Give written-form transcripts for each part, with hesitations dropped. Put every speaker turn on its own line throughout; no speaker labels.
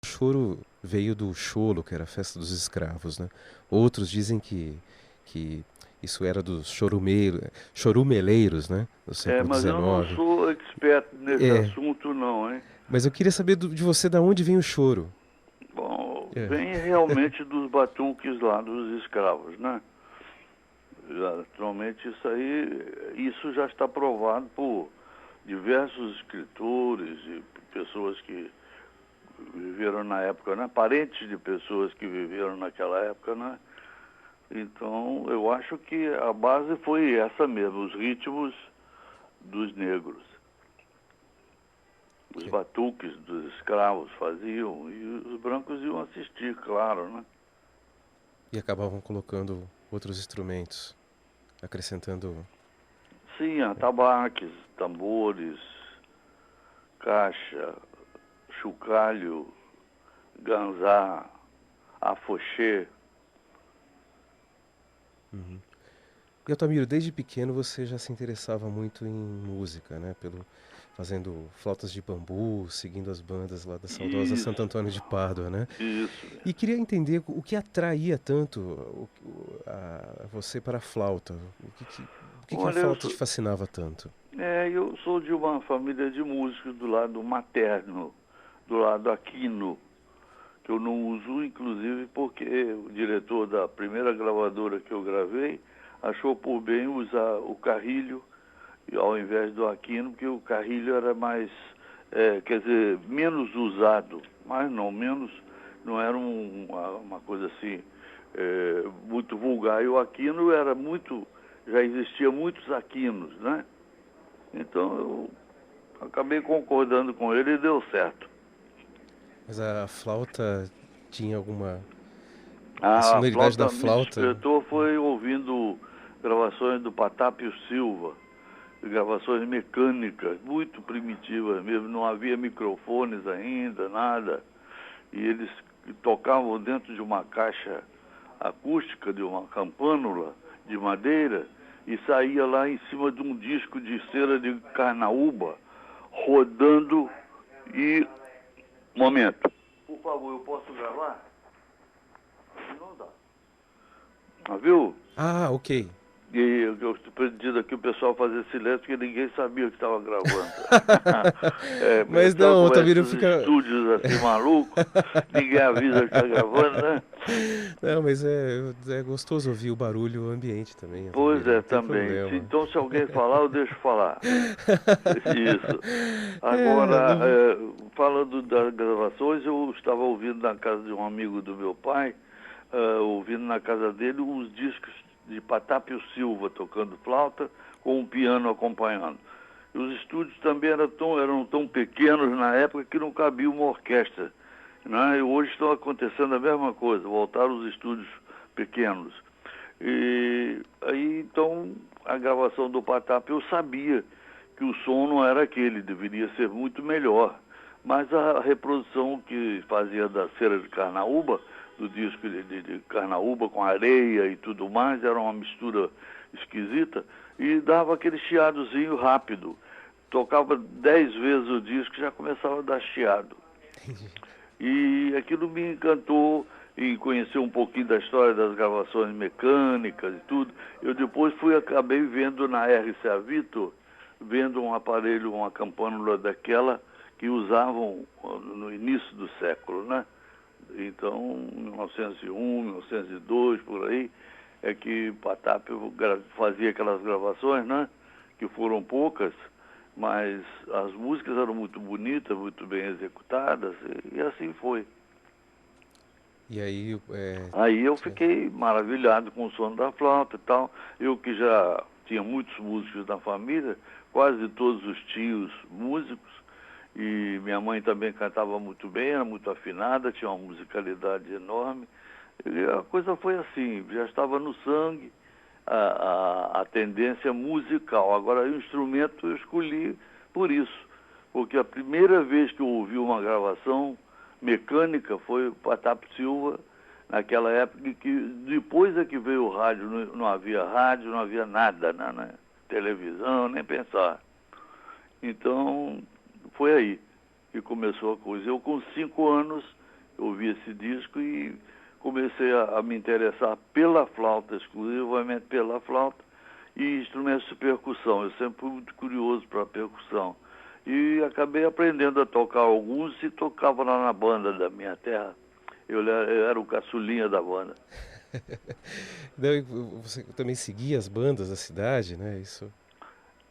O choro veio do cholo, que era a festa dos escravos, né? Outros dizem que isso era dos chorumeleiros, né? Do século
Mas eu não
XIX.
sou expert nesse
É,
assunto, não, hein?
mas eu queria saber de você da onde vem o choro.
Bom,
É,
vem realmente dos batuques lá dos escravos, né? Naturalmente isso já está provado por diversos escritores e pessoas que viveram na época, né? Parentes de pessoas que viveram naquela época, né? Então, eu acho que a base foi essa mesmo, os ritmos dos negros. Os
que-
batuques dos escravos faziam e os brancos iam assistir, claro, né?
e acabavam colocando outros instrumentos, acrescentando.
Sim, atabaques, tambores, caixa, chocalho, ganzá, afoxê.
Uhum. E Altamiro, desde pequeno você já se interessava muito em música, né? Fazendo flautas de bambu, seguindo as bandas lá da saudosa Santo
Isso,
Antônio de Pádua, né?
isso.
E queria entender o que atraía tanto a você para a flauta. O que a
Olha,
flauta te fascinava tanto?
eu sou de uma família de músicos do lado materno, do lado aquino, que eu não uso, inclusive, porque o diretor da primeira gravadora que eu gravei achou por bem usar o carrilho ao invés do aquino, porque o carrilho era mais, quer dizer, menos usado, mas não menos, não era uma coisa assim muito vulgar. E o aquino era muito, já existia muitos aquinos, né? Então eu acabei concordando com ele e deu certo.
Mas a flauta tinha alguma. A
A
sonoridade da
flauta me
flauta.
despertou foi ouvindo gravações do Patápio Silva, gravações mecânicas, muito primitivas mesmo, não havia microfones ainda, nada. E eles tocavam dentro de uma caixa acústica, de uma campânula de madeira, e saía lá em cima de um disco de cera de carnaúba, rodando e... Momento. Por favor, eu posso gravar? Não dá. Viu?
Ah, ok.
E eu estou pedindo aqui o pessoal fazer silêncio, porque ninguém sabia que estava gravando.
Mas
Sabe
não,
como é
Altamiro
esses
fica.
estúdios assim malucos? Ninguém avisa que está gravando, né?
Não, mas é gostoso ouvir o barulho ambiente também,
Pois
Altamiro,
é,
não tem
também.
problema.
Então, se alguém falar, eu deixo falar. Isso.
É,
Agora,
não.
falando das gravações, eu estava ouvindo na casa de um amigo do meu pai, ouvindo na casa dele uns discos de Patápio Silva tocando flauta com um piano acompanhando. E os estúdios também eram tão pequenos na época que não cabia uma orquestra, né? E hoje está acontecendo a mesma coisa, voltaram os estúdios pequenos. E aí, então, a gravação do Patap, eu sabia que o som não era aquele, deveria ser muito melhor. Mas a reprodução que fazia da cera de carnaúba, do disco de carnaúba com areia e tudo mais, era uma mistura esquisita, e dava aquele chiadozinho rápido. Tocava 10 vezes o disco e já começava a dar chiado. E aquilo me encantou em conhecer um pouquinho da história das gravações mecânicas e tudo. Eu depois acabei vendo na RCA Victor, vendo um aparelho, uma campânula daquela que usavam no início do século, né? Então, 1901, 1902, por aí, é que Patap fazia aquelas gravações, né? Que foram poucas, mas as músicas eram muito bonitas, muito bem executadas, e assim foi.
E aí,
Aí eu fiquei maravilhado com o som da flauta e tal. Eu que já tinha muitos músicos na família, quase todos os tios músicos, e minha mãe também cantava muito bem, era muito afinada, tinha uma musicalidade enorme. E a coisa foi assim, já estava no sangue a tendência musical. Agora, o instrumento eu escolhi por isso, porque a primeira vez que eu ouvi uma gravação mecânica foi o Patap Silva, naquela época que depois é que veio o rádio, não havia rádio, não havia nada, né? Televisão, nem pensar. Então, foi aí que começou a coisa. Eu, com 5 anos, ouvi esse disco e comecei a me interessar pela flauta, exclusivamente pela flauta e instrumentos de percussão. Eu sempre fui muito curioso para a percussão. E acabei aprendendo a tocar alguns e tocava lá na banda da minha terra. Eu era o caçulinha da banda.
Não, e você também seguia as bandas da cidade, né? Isso.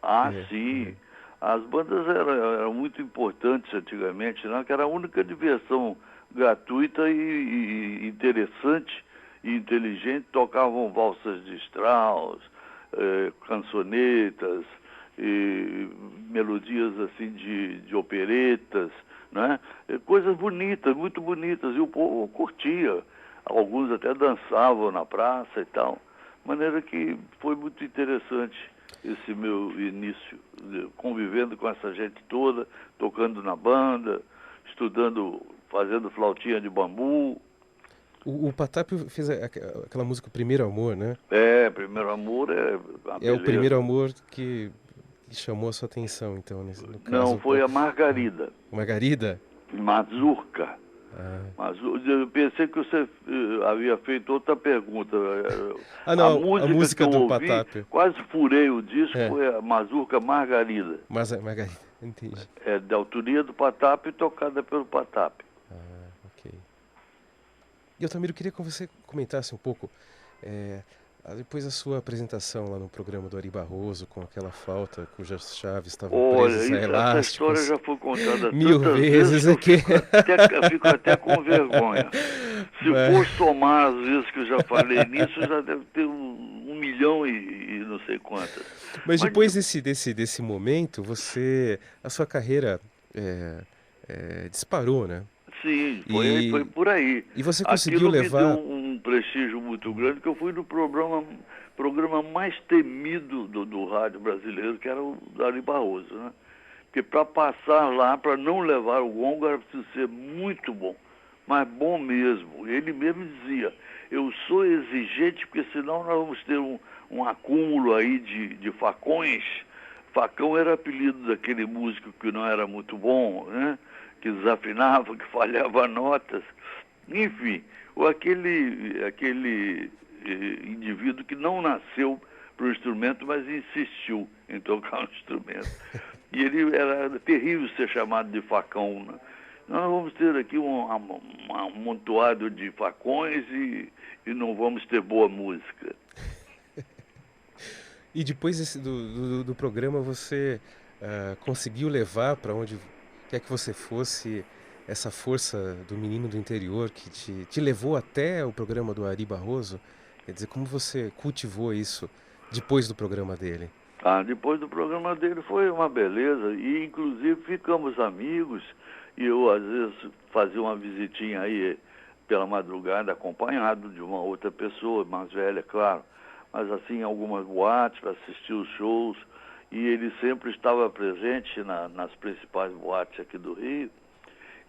Ah,
É,
sim. As bandas eram muito importantes antigamente, né? Que era a única diversão gratuita e interessante e inteligente. Tocavam valsas de Strauss, cançonetas, melodias assim de operetas, né? Coisas bonitas, muito bonitas. E o povo curtia. Alguns até dançavam na praça e tal. De maneira que foi muito interessante esse meu início, convivendo com essa gente toda, tocando na banda, estudando, fazendo flautinha de bambu.
o Patápio fez aquela música Primeiro Amor, né?
Primeiro amor é uma
É o primeiro
beleza.
amor que chamou a sua atenção, então, no
Não,
caso.
foi a Margarida,
Margarida?
Mazurca.
Ah.
Mas eu pensei que você havia feito outra pergunta.
Ah,
A
não, a
música que
música
eu
do
ouvi,
Patápio.
quase furei o disco,
É,
foi a Mazurca Margarida.
mas Margarida, entendi.
É da autoria do Patápio e tocada pelo Patápio.
Ah, ok. E Altamiro, eu queria que você comentasse um pouco, é, depois da sua apresentação lá no programa do Ari Barroso, com aquela flauta cujas chaves estavam
Olha,
presas a
essa história
elásticos,
já foi contada
1000
tantas vezes
vezes
que eu
aqui.
fico até com vergonha. Se for
Mas,
somar as vezes que eu já falei nisso, já deve ter 1 milhão e não sei quantas.
mas
Mas
depois desse momento, a sua carreira é, disparou, né?
sim, foi
E,
por aí.
e você conseguiu
Aquilo me deu
levar.
um prestígio muito grande, que eu fui no programa mais temido do rádio brasileiro, que era o Dari Barroso, né? Porque para passar lá, para não levar o gongo, era preciso ser muito bom, mas bom mesmo. Ele mesmo dizia, eu sou exigente, porque senão nós vamos ter um acúmulo aí de facões. Facão era apelido daquele músico que não era muito bom, né? Que desafinava, que falhava notas. Enfim, aquele indivíduo que não nasceu para o instrumento, mas insistiu em tocar um instrumento. E ele era terrível ser chamado de facão, né? Nós vamos ter aqui um amontoado de facões e não vamos ter boa música.
E depois do programa você conseguiu levar para onde quer que você fosse essa força do menino do interior que te levou até o programa do Ari Barroso? Quer dizer, como você cultivou isso depois do programa dele?
Ah, depois do programa dele foi uma beleza e inclusive ficamos amigos e eu às vezes fazia uma visitinha aí pela madrugada acompanhado de uma outra pessoa, mais velha, claro, mas assim algumas boates para assistir os shows e ele sempre estava presente nas principais boates aqui do Rio.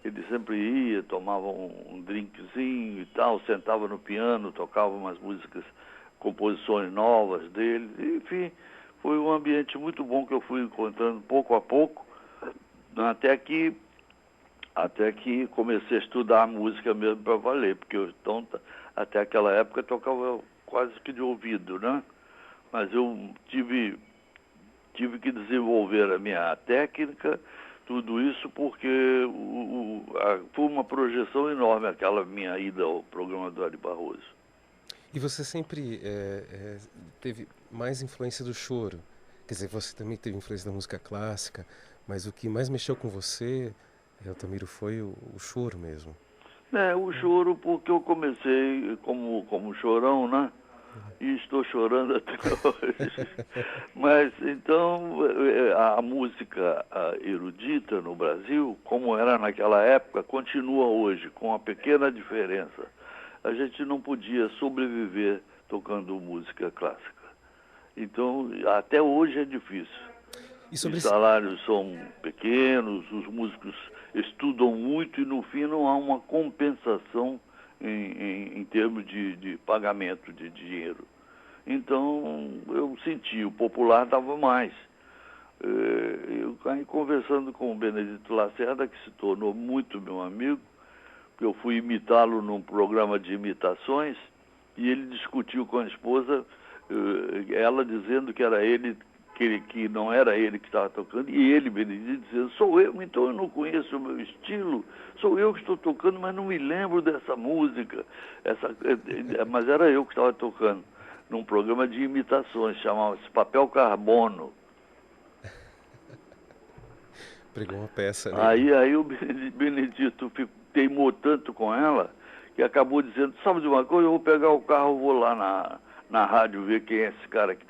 Ele sempre ia, tomava um drinkzinho e tal, sentava no piano, tocava umas músicas, composições novas dele, enfim, foi um ambiente muito bom que eu fui encontrando pouco a pouco, até que, até que comecei a estudar a música mesmo para valer, porque eu, então, até aquela época eu tocava quase que de ouvido, né? Mas eu tive que desenvolver a minha técnica, tudo isso porque foi uma projeção enorme aquela minha ida ao programa do Ari Barroso.
E você sempre teve mais influência do choro. Quer dizer, você também teve influência da música clássica, mas o que mais mexeu com você, Altamiro, foi o choro mesmo.
O choro porque eu comecei como chorão, né? E estou chorando até hoje. Mas então a música erudita no Brasil, como era naquela época, continua hoje, com uma pequena diferença. A gente não podia sobreviver tocando música clássica. Então, até hoje é difícil.
E sobre
Os
esse...
salários são pequenos, os músicos estudam muito e no fim não há uma compensação em termos de pagamento de dinheiro. Então eu senti, o popular dava mais. Eu aí conversando com o Benedito Lacerda, que se tornou muito meu amigo, que eu fui imitá-lo num programa de imitações, e ele discutiu com a esposa, ela dizendo que era ele, que não era ele que estava tocando, e ele, Benedito, dizendo, sou eu, então eu não conheço o meu estilo, sou eu que estou tocando, mas não me lembro dessa música. Mas era eu que estava tocando, num programa de imitações, chamava-se Papel Carbono.
Pregou uma peça nele.
Aí o Benedito teimou tanto com ela que acabou dizendo, sabe de uma coisa, eu vou pegar o carro, vou lá na rádio ver quem é esse cara que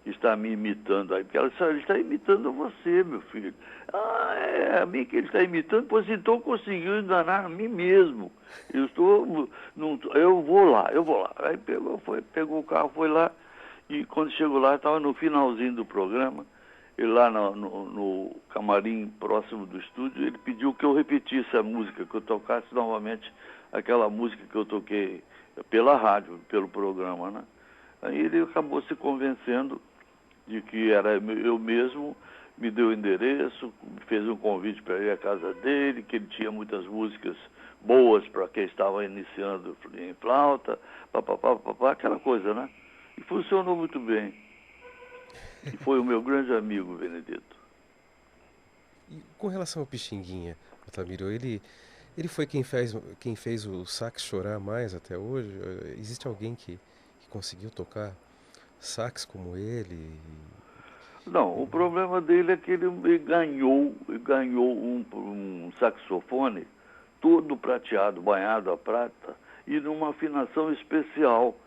está me imitando aí. Porque ela disse, ele está imitando você, meu filho. Ah, é a mim que ele está imitando, pois então conseguiu enganar a mim mesmo. Eu vou lá. Aí pegou o carro, foi lá, e quando chegou lá, estava no finalzinho do programa. Ele lá no camarim próximo do estúdio, ele pediu que eu repetisse a música, que eu tocasse novamente aquela música que eu toquei pela rádio, pelo programa, né? Aí ele acabou se convencendo de que era eu mesmo, me deu o endereço, fez um convite para ir à casa dele, que ele tinha muitas músicas boas para quem estava iniciando em flauta, papapá, aquela coisa, né? E funcionou muito bem. E foi o meu grande amigo, Benedito.
E com relação ao Pixinguinha, Altamiro, ele foi quem fez o sax chorar mais até hoje? Existe alguém que conseguiu tocar sax como ele?
Não, o problema dele é que ele ganhou um saxofone todo prateado, banhado a prata, e numa afinação especial,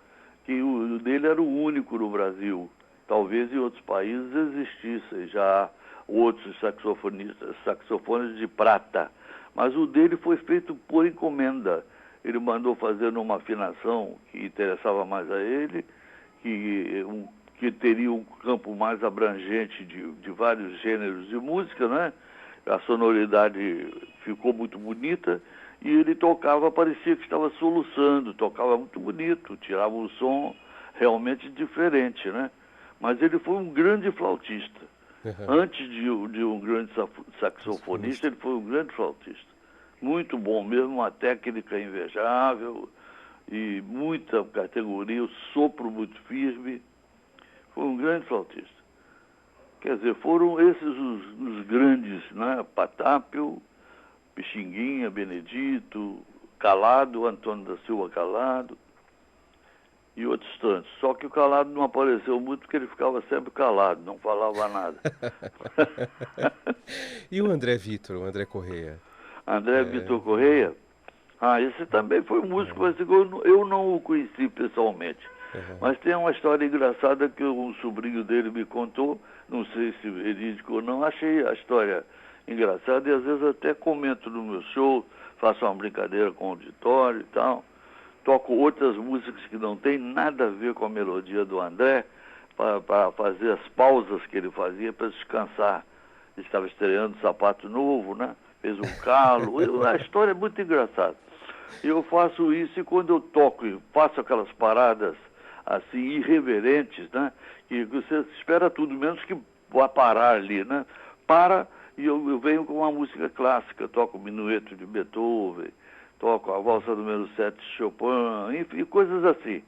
que o dele era o único no Brasil. Talvez em outros países existissem já outros saxofones de prata, mas o dele foi feito por encomenda. Ele mandou fazer numa afinação que interessava mais a ele, que teria um campo mais abrangente de vários gêneros de música, né? A sonoridade ficou muito bonita e ele tocava, parecia que estava soluçando, tocava muito bonito, tirava um som realmente diferente, né? Mas ele foi um grande flautista.
Uhum.
Antes de um grande saxofonista, ele foi um grande flautista. Muito bom mesmo, uma técnica invejável e muita categoria, o sopro muito firme. Foi um grande flautista. Quer dizer, foram esses os grandes, né? Patápio, Pixinguinha, Benedito, Calado, Antônio da Silva Calado e outros tantos. Só que o Calado não apareceu muito porque ele ficava sempre calado, não falava nada.
E o André Vitor, o André Correia?
André Vitor Correia, esse também foi um músico, mas eu não o conheci pessoalmente. Mas tem uma história engraçada que um sobrinho dele me contou, não sei se verídico ou não, achei a história engraçada e às vezes até comento no meu show, faço uma brincadeira com o auditório e tal. Toco outras músicas que não tem nada a ver com a melodia do André, para fazer as pausas que ele fazia para descansar. Ele estava estreando sapato novo, né? Fez um calo. A história é muito engraçada. Eu faço isso e quando eu toco e faço aquelas paradas assim irreverentes, né? Que você espera tudo menos que vá parar ali, né? Para e eu venho com uma música clássica, toco o Minueto de Beethoven, toco a valsa número 7 de Chopin, enfim, coisas assim.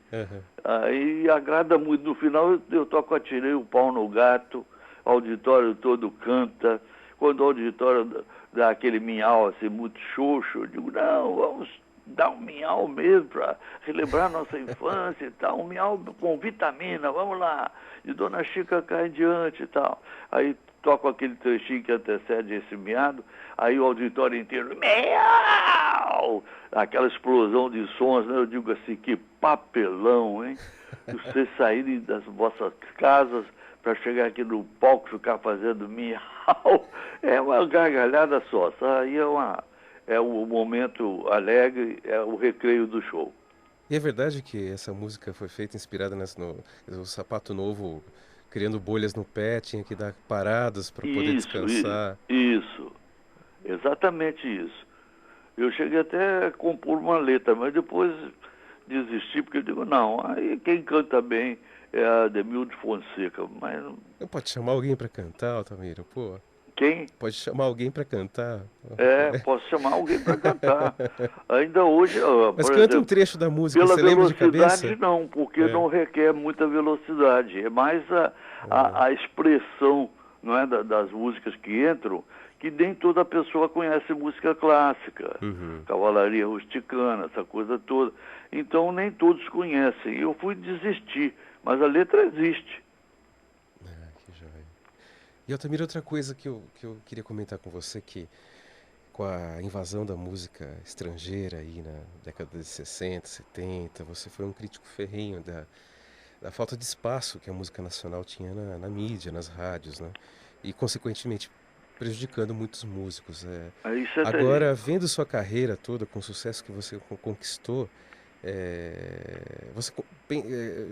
Aí agrada muito. No final eu toco Atirei o Pau no Gato, o auditório todo canta. Quando o auditório dá aquele minhau assim muito xoxo, eu digo, não, vamos dar um minhau mesmo para relembrar nossa infância e tal, um minhau com vitamina, vamos lá, de Dona Chica cá em diante e tal. Aí toco aquele trechinho que antecede esse miado, aí o auditório inteiro, miau! Aquela explosão de sons, né? Eu digo assim, que papelão, hein? Vocês saírem das vossas casas para chegar aqui no palco e ficar fazendo miau, é uma gargalhada só, aí é o momento alegre, é o recreio do show.
E é verdade que essa música foi feita inspirada no Sapato Novo, criando bolhas no pé, tinha que dar paradas para poder descansar.
Isso, exatamente isso. Eu cheguei até a compor uma letra, mas depois desisti, porque eu digo, não, aí quem canta bem é a Ademilde Fonseca, mas...
Não pode chamar alguém para cantar, Altamiro, pô.
Quem?
Pode chamar alguém para cantar.
Posso chamar alguém para cantar. Ainda hoje,
Mas
por
canta um
exemplo,
trecho da música,
pela
você lembra de
velocidade
cabeça?
não, porque
É.
não requer muita velocidade. É mais
Aham.
a expressão, não é, das músicas que entram, que nem toda pessoa conhece música clássica,
Uhum.
cavalaria rusticana, essa coisa toda. Então nem todos conhecem. Eu fui desistir, mas a letra existe.
Ah, que joia. E Altamira, outra coisa que eu queria comentar com você, que com a invasão da música estrangeira aí na década de 60, 70, você foi um crítico ferrenho da falta de espaço que a música nacional tinha na mídia, nas rádios, né? E, consequentemente, prejudicando muitos músicos.
Isso é
Agora,
terrível.
vendo sua carreira toda, com o sucesso que você conquistou, você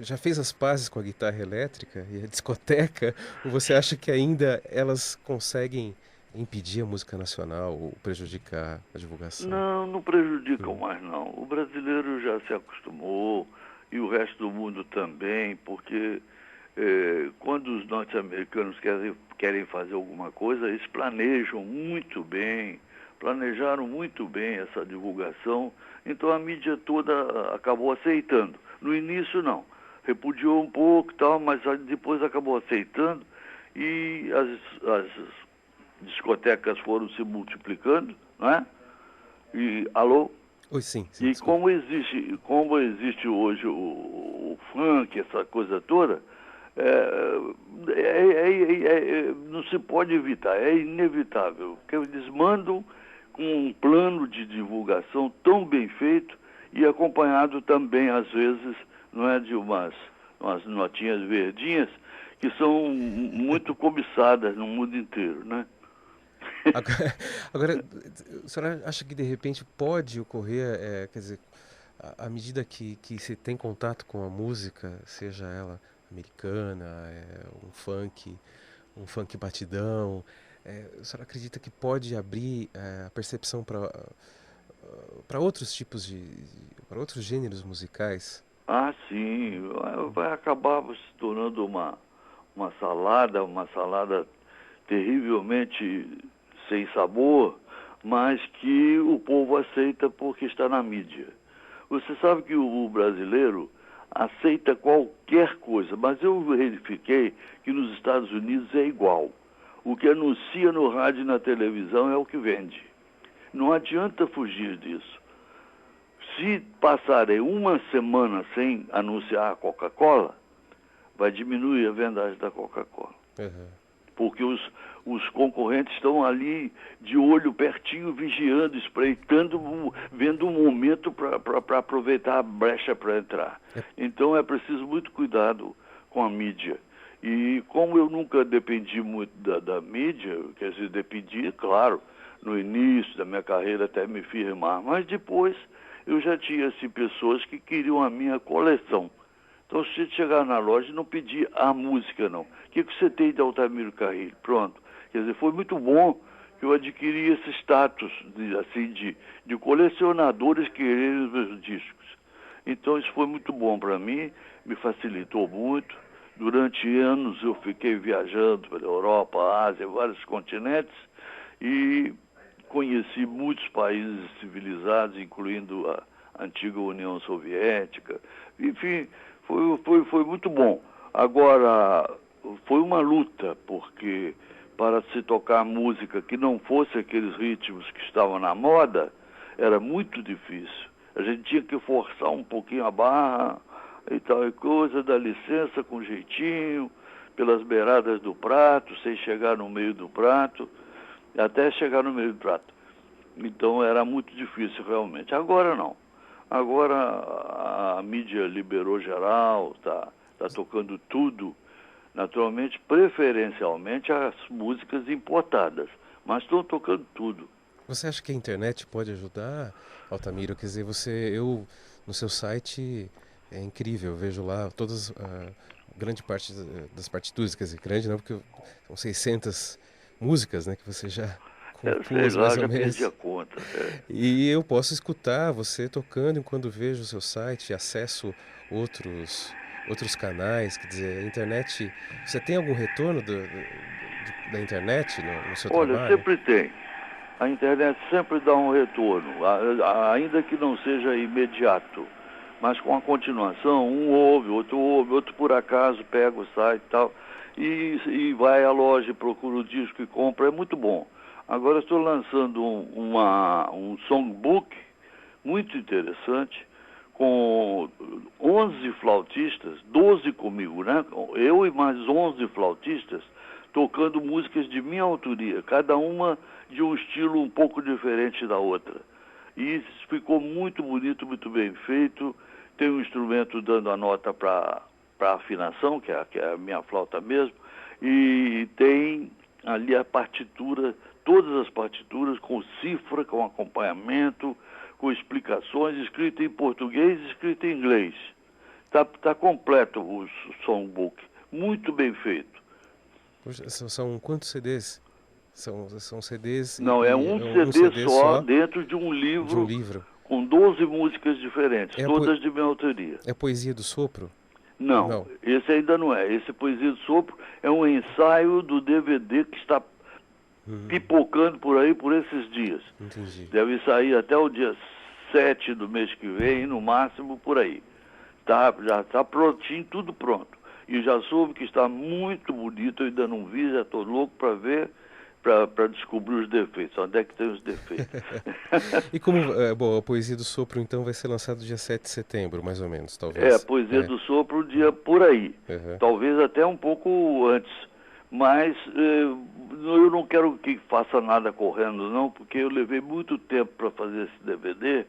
já fez as pazes com a guitarra elétrica e a discoteca? Ou você acha que ainda elas conseguem impedir a música nacional ou prejudicar a divulgação?
Não, não prejudicam
Hum.
mais não. O brasileiro já se acostumou e o resto do mundo também, porque quando os norte-americanos querem fazer alguma coisa, eles planejam muito bem, planejaram muito bem essa divulgação, então a mídia toda acabou aceitando. No início não, repudiou um pouco e tal, mas depois acabou aceitando e as discotecas foram se multiplicando, não é? E, alô?
Oi, sim, sim,
E
desculpa.
como existe hoje o funk, essa coisa toda, não se pode evitar, é inevitável. Porque eles mandam com um plano de divulgação tão bem feito e acompanhado também, às vezes, não é, de umas notinhas verdinhas que são muito cobiçadas no mundo inteiro, né?
Agora, agora, a senhora acha que de repente pode ocorrer, quer dizer, à medida que se tem contato com a música, seja ela americana, um funk batidão, a senhora acredita que pode abrir a percepção para outros tipos para outros gêneros musicais?
Ah, sim, vai acabar se tornando uma salada terrivelmente sem sabor, mas que o povo aceita porque está na mídia. Você sabe que o brasileiro aceita qualquer coisa, mas eu verifiquei que nos Estados Unidos é igual. O que anuncia no rádio e na televisão é o que vende. Não adianta fugir disso. Se passarem uma semana sem anunciar a Coca-Cola, vai diminuir a vendagem da Coca-Cola.
Aham.
Porque os concorrentes estão ali de olho pertinho, vigiando, espreitando, vendo um momento para aproveitar a brecha para entrar.
É,
Então é preciso muito cuidado com a mídia. E como eu nunca dependi muito da mídia, quer dizer, dependi, claro, no início da minha carreira até me firmar, mas depois eu já tinha assim, pessoas que queriam a minha coleção. Então, se você chegar na loja e não pedir a música, não. O que você tem de Altamiro Carrilho? Pronto. Quer dizer, foi muito bom que eu adquiri esse status de colecionadores querendo os meus discos. Então, isso foi muito bom para mim, me facilitou muito. Durante anos eu fiquei viajando pela Europa, Ásia, vários continentes e conheci muitos países civilizados, incluindo a antiga União Soviética. Enfim, foi muito bom. Agora, foi uma luta, porque para se tocar música que não fosse aqueles ritmos que estavam na moda, era muito difícil. A gente tinha que forçar um pouquinho a barra e tal e coisa, dar licença com jeitinho, pelas beiradas do prato, sem chegar no meio do prato, até chegar no meio do prato. Então era muito difícil realmente. Agora não. Agora a mídia liberou geral, tá tocando tudo, naturalmente, preferencialmente as músicas importadas, mas estão tocando tudo.
você acha que a internet pode ajudar, Altamiro? Quer dizer, eu no seu site é incrível, eu vejo lá todas grande parte das partituras, quer dizer, grande não, porque são 600 músicas, né, que você já
Eu sei
compôs
lá,
mais ou
já perdi a
menos.
conta.
E eu posso escutar você tocando enquanto vejo o seu site, acesso outros canais, quer dizer, a internet, você tem algum retorno da internet no seu
Olha,
trabalho?
sempre tem. A internet sempre dá um retorno, ainda que não seja imediato. Mas com a continuação, um ouve, outro por acaso pega o site e tal, e vai à loja, procura o disco e compra, é muito bom. Agora estou lançando um songbook muito interessante, com 11 flautistas, 12 comigo, né? Eu e mais 11 flautistas, tocando músicas de minha autoria, cada uma de um estilo um pouco diferente da outra. E isso ficou muito bonito, muito bem feito. Tem um instrumento dando a nota para afinação, que é a minha flauta mesmo, e tem ali a partitura, todas as partituras com cifra, com acompanhamento, com explicações, escrito em português e escrito em inglês. Tá completo o songbook, muito bem feito.
Poxa, são quantos CDs? São CDs
Não, é um
um
CD
CD
só
só
dentro de um livro com 12 músicas diferentes,
É
todas de minha autoria.
É a Poesia do Sopro?
Não, esse ainda não é. Esse Poesia do Sopro é um ensaio do DVD que está pipocando por aí por esses dias.
Entendi.
Deve sair até o dia 7 do mês que vem, no máximo por aí. Já está prontinho, tudo pronto. E já soube que está muito bonito, eu ainda não vi, já estou louco para ver, para descobrir os defeitos. Onde é que tem os defeitos?
E como, bom, a Poesia do Sopro então vai ser lançado dia 7 de setembro, mais ou menos, talvez.
É, a Poesia do Sopro, dia por aí. Talvez até um pouco antes. Mas eu não quero que faça nada correndo, não, porque eu levei muito tempo para fazer esse DVD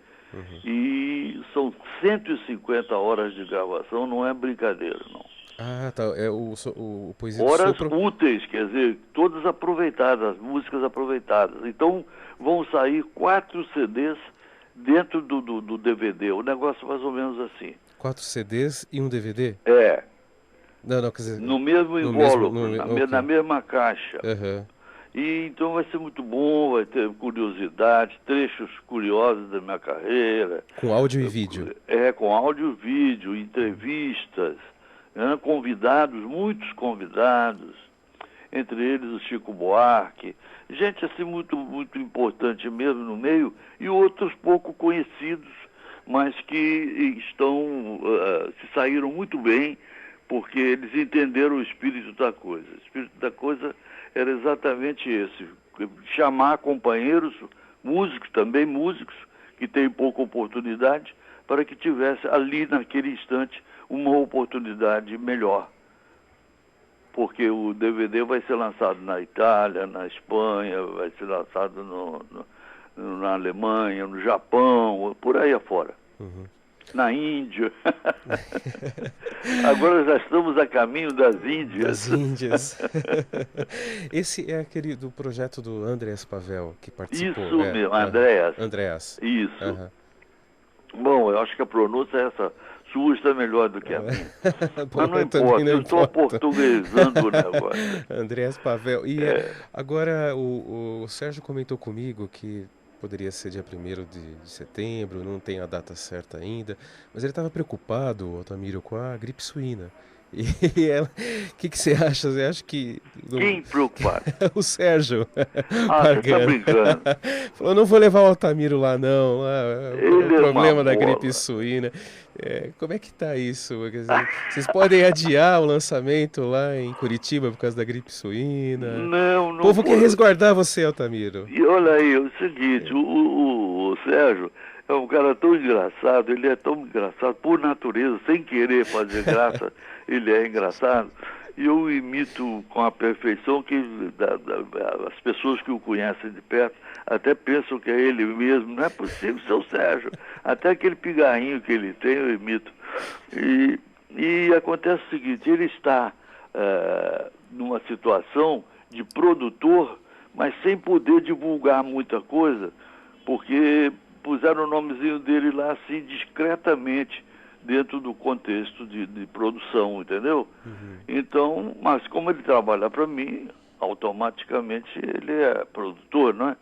e são 150 horas de gravação, não é brincadeira, não.
Ah, tá. É o Poesia do
Horas
Sopro...
úteis, quer dizer, todas aproveitadas, músicas aproveitadas. Então, vão sair 4 CDs dentro do DVD. O negócio mais ou menos assim.
4 CDs e um DVD?
É.
Não, quer dizer...
No mesmo invólucro, na mesma caixa. E então vai ser muito bom, vai ter curiosidades, trechos curiosos da minha carreira.
Com áudio e vídeo?
Com áudio e vídeo, entrevistas, convidados, muitos convidados, entre eles o Chico Buarque, gente assim muito, muito importante mesmo no meio, e outros pouco conhecidos, mas que se saíram muito bem, porque eles entenderam o espírito da coisa. O espírito da coisa era exatamente esse, chamar companheiros, músicos, também músicos, que têm pouca oportunidade, para que tivesse ali, naquele instante, uma oportunidade melhor. Porque o DVD vai ser lançado na Itália, na Espanha, vai ser lançado na Alemanha, no Japão, por aí afora. Na Índia. Agora já estamos a caminho das Índias.
Das Índias. Esse é aquele do projeto do Andreas Pavel, que participou.
Isso mesmo, Andreas. Isso. Bom, eu acho que a pronúncia é essa. Sua está melhor do que a minha. Mas não importa, eu estou portuguesando o negócio.
Andreas Pavel. E agora o Sérgio comentou comigo que poderia ser dia 1º de setembro, não tem a data certa ainda, mas ele estava preocupado, Altamiro, com a gripe suína. E o que você acha? Você acha que...
Quem preocupado?
O Sérgio.
Você tá brincando.
Falou, não vou levar o Altamiro lá não, o problema da gripe suína. Como é que tá isso? Quer dizer, vocês podem adiar o lançamento lá em Curitiba por causa da gripe suína?
Não.
O povo quer resguardar você, Altamiro.
E olha aí, é o seguinte, o Sérgio é um cara tão engraçado, ele é tão engraçado por natureza, sem querer fazer graça, ele é engraçado. E eu imito com a perfeição que as pessoas que o conhecem de perto até pensam que é ele mesmo. Não é possível ser o Sérgio. Até aquele pigarrinho que ele tem eu imito. E acontece o seguinte, ele está numa situação de produtor, mas sem poder divulgar muita coisa, porque puseram o nomezinho dele lá assim discretamente, dentro do contexto de produção, entendeu? Então, mas como ele trabalha para mim, automaticamente ele é produtor, não é?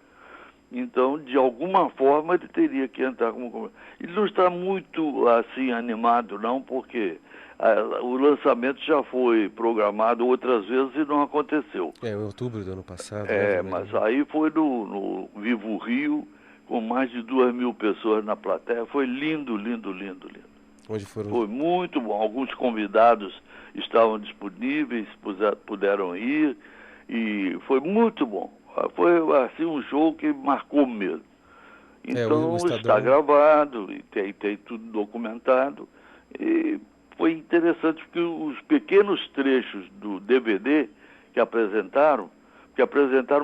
Então, de alguma forma, ele teria que entrar como convidado. Ele não está muito, assim, animado, não, porque o lançamento já foi programado outras vezes e não aconteceu.
Em outubro do ano passado, né?
Mas aí foi no Vivo Rio, com mais de 2.000 pessoas na plateia. Foi lindo, lindo, lindo, lindo.
Onde foram...
Foi muito bom. Alguns convidados estavam disponíveis, puderam ir, e foi muito bom. Foi assim um show que marcou mesmo. Então está gravado e tem tudo documentado. E foi interessante porque os pequenos trechos do DVD que apresentaram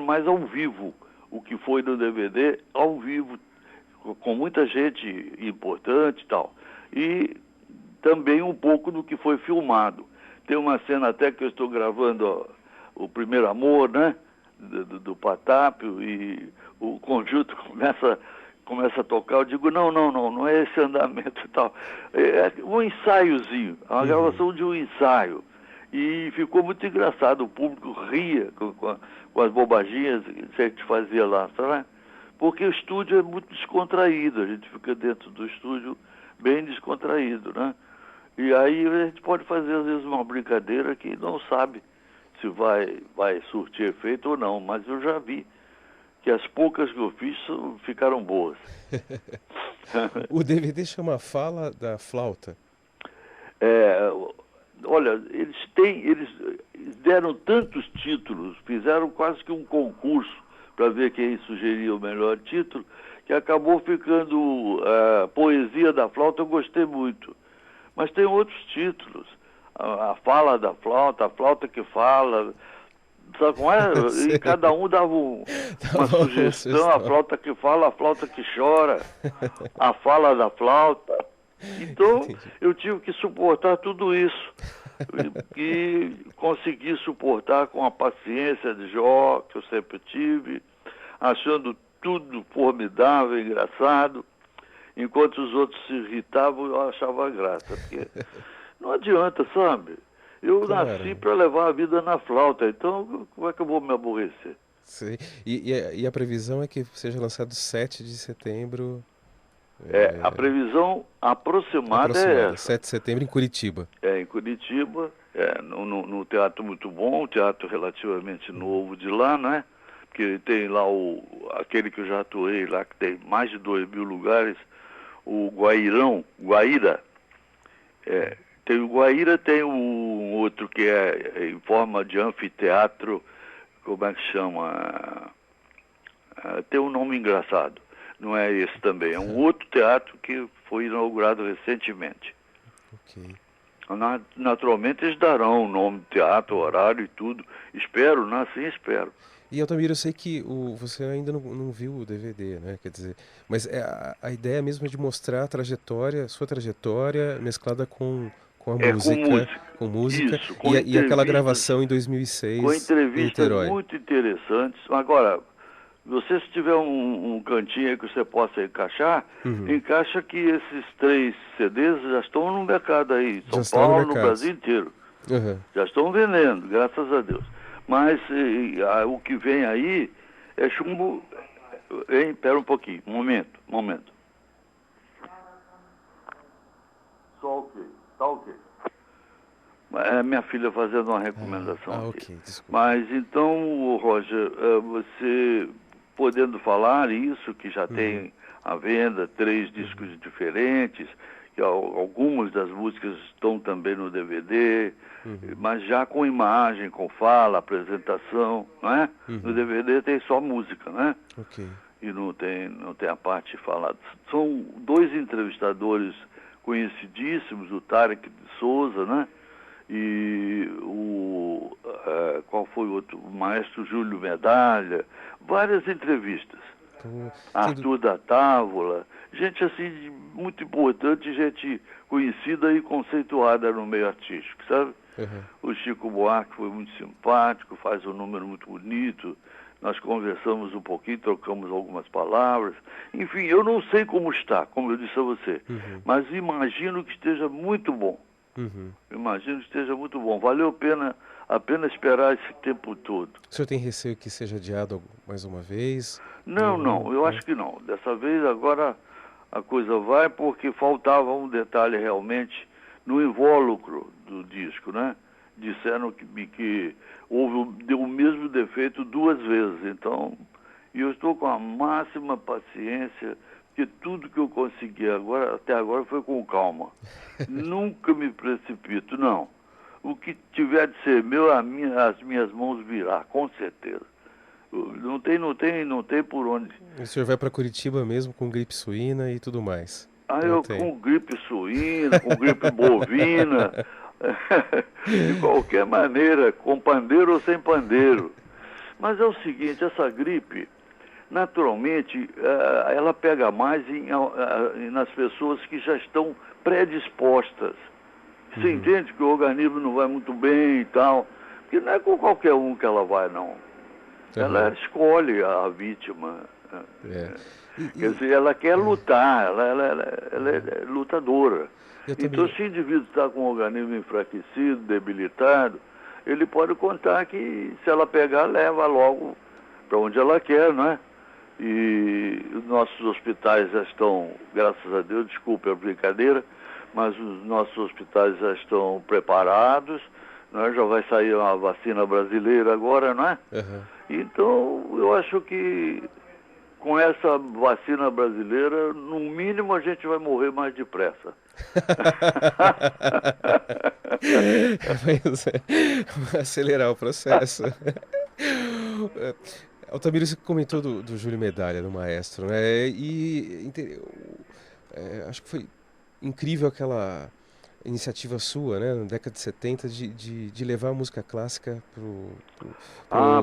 mais ao vivo o que foi no DVD, ao vivo, com muita gente importante e tal. E também um pouco do que foi filmado. Tem uma cena até que eu estou gravando o Primeiro Amor, né? Do Patápio, e o conjunto começa a tocar. Eu digo, não é esse andamento e tal. É um ensaiozinho, uma gravação de um ensaio. E ficou muito engraçado, o público ria com as bobaginhas que a gente fazia lá, sabe? Porque o estúdio é muito descontraído, a gente fica dentro do estúdio bem descontraído, né? E aí a gente pode fazer, às vezes, uma brincadeira que não sabe se vai surtir efeito ou não, mas eu já vi que as poucas que eu fiz ficaram boas.
O DVD chama Fala da Flauta.
Olha, eles deram tantos títulos, fizeram quase que um concurso para ver quem sugeria o melhor título, que acabou ficando Poesia da Flauta. Eu gostei muito. Mas tem outros títulos. A Fala da Flauta, a Flauta que Fala, sabe como é? E cada um dava uma sugestão. A flauta que fala, a flauta que chora, a fala da flauta. Então, eu tive que suportar tudo isso. E consegui suportar com a paciência de Jó, que eu sempre tive, achando tudo formidável, engraçado. Enquanto os outros se irritavam, eu achava graça. Porque não adianta, sabe? Eu nasci para levar a vida na flauta, então como é que eu vou me aborrecer?
Sim. E a previsão é que seja lançado 7 de setembro.
A previsão aproximada é essa.
7 de setembro em Curitiba.
Em Curitiba, no teatro muito bom, um teatro relativamente novo de lá, né? Porque tem lá aquele que eu já atuei lá, que tem mais de 2.000 lugares, o Guaíra. Tem o Guaíra, tem um outro que é em forma de anfiteatro, como é que chama? Tem um nome engraçado. Não é esse também, é um outro teatro que foi inaugurado recentemente.
Ok.
Naturalmente eles darão o nome do teatro, horário e tudo. Espero, né? Assim espero.
E Altamiro, eu sei que você ainda não viu o DVD, né? Quer dizer, mas a ideia mesmo é de mostrar a trajetória, sua trajetória mesclada com a música. Com música.
Isso, com
e aquela gravação em 2006
com entrevistas
em Niterói.
muito interessantes. Agora, você, se tiver um cantinho aí que você possa encaixar, encaixa que esses 3 CDs já estão no mercado aí, São Paulo, no Brasil inteiro. Já estão vendendo, graças a Deus. Mas o que vem aí é chumbo... Espera um pouquinho, momento. Só ok, tá ok. É minha filha fazendo uma recomendação aqui.
Okay, desculpa.
Mas então, Roger, você podendo falar isso, que já tem à venda 3 discos diferentes, que algumas das músicas estão também no DVD, mas já com imagem, com fala, apresentação, não é? No DVD tem só música, né?
Ok.
E não tem a parte falada. São 2 entrevistadores conhecidíssimos, o Tarek de Souza, né? E qual foi o outro? O maestro Júlio Medalha, várias entrevistas. Arthur da Távola, gente assim muito importante, gente conhecida e conceituada no meio artístico, sabe? O Chico Buarque foi muito simpático, faz um número muito bonito, nós conversamos um pouquinho, trocamos algumas palavras. Enfim, eu não sei como está, como eu disse a você, mas imagino que esteja muito bom. Imagino que esteja muito bom. Valeu a pena apenas esperar esse tempo todo.
O senhor tem receio que seja adiado mais uma vez?
Não, eu acho que não. Dessa vez agora a coisa vai, porque faltava um detalhe realmente no invólucro do disco, né? Disseram que deu o mesmo defeito 2 vezes. Então, eu estou com a máxima paciência, porque tudo que eu consegui até agora foi com calma. Nunca me precipito, não. O que tiver de ser meu, as minhas mãos virá, com certeza. Não tem por onde.
O senhor vai para Curitiba mesmo com gripe suína e tudo mais?
Com gripe suína, com gripe bovina, de qualquer maneira, com pandeiro ou sem pandeiro. Mas é o seguinte, essa gripe, naturalmente, ela pega mais nas pessoas que já estão predispostas. Você entende que o organismo não vai muito bem e tal, porque não é com qualquer um que ela vai, não. Ela escolhe a vítima. Quer dizer, ela quer lutar, ela é lutadora. Então, se o indivíduo está com o organismo enfraquecido, debilitado, ele pode contar que, se ela pegar, leva logo para onde ela quer, não é? E os nossos hospitais já estão, graças a Deus, desculpe a brincadeira, mas os nossos hospitais já estão preparados, não é? Já vai sair uma vacina brasileira agora, não é? Então, eu acho que com essa vacina brasileira, no mínimo a gente vai morrer mais depressa.
Vai acelerar o processo. Altamiro, você comentou do Júlio Medalha, do maestro, né? Acho que foi incrível aquela iniciativa sua, né, na década de 70, de levar a música clássica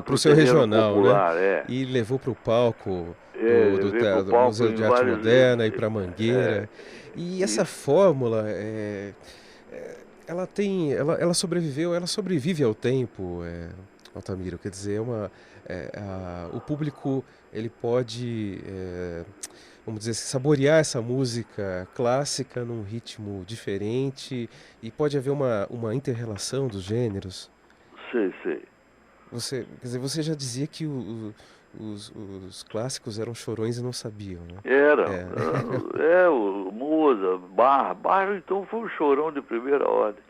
pro seu regional,
popular,
né? E levou para o palco do
palco
Museu de Arte Moderna e para Mangueira. E essa fórmula, ela sobrevive ao tempo, Altamiro. Quer dizer, o público ele pode vamos dizer, saborear essa música clássica num ritmo diferente, e pode haver uma inter-relação dos gêneros.
Sei.
Quer dizer, você já dizia que os clássicos eram chorões e não sabiam, né?
O Mozart, Bach então foi um chorão de primeira ordem.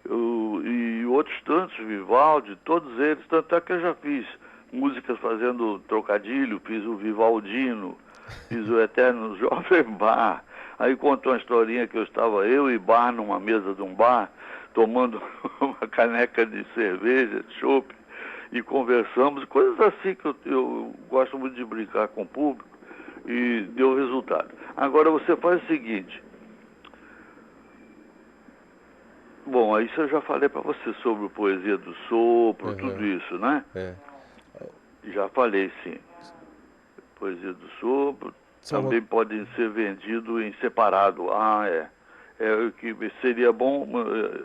E outros tantos, Vivaldi, todos eles, tanto é que eu já fiz músicas fazendo trocadilho, fiz o Vivaldino, fiz o Eterno Jovem Bar. Aí contou uma historinha que eu e Bar numa mesa de um bar, tomando uma caneca de cerveja, de chopp, e conversamos, coisas assim que eu gosto muito de brincar com o público, e deu resultado. Agora você faz o seguinte. Bom, isso eu já falei para você sobre Poesia do Sopro, tudo isso, né? Já falei, sim. Poesia do Sopro também podem ser vendidos em separado. O que seria bom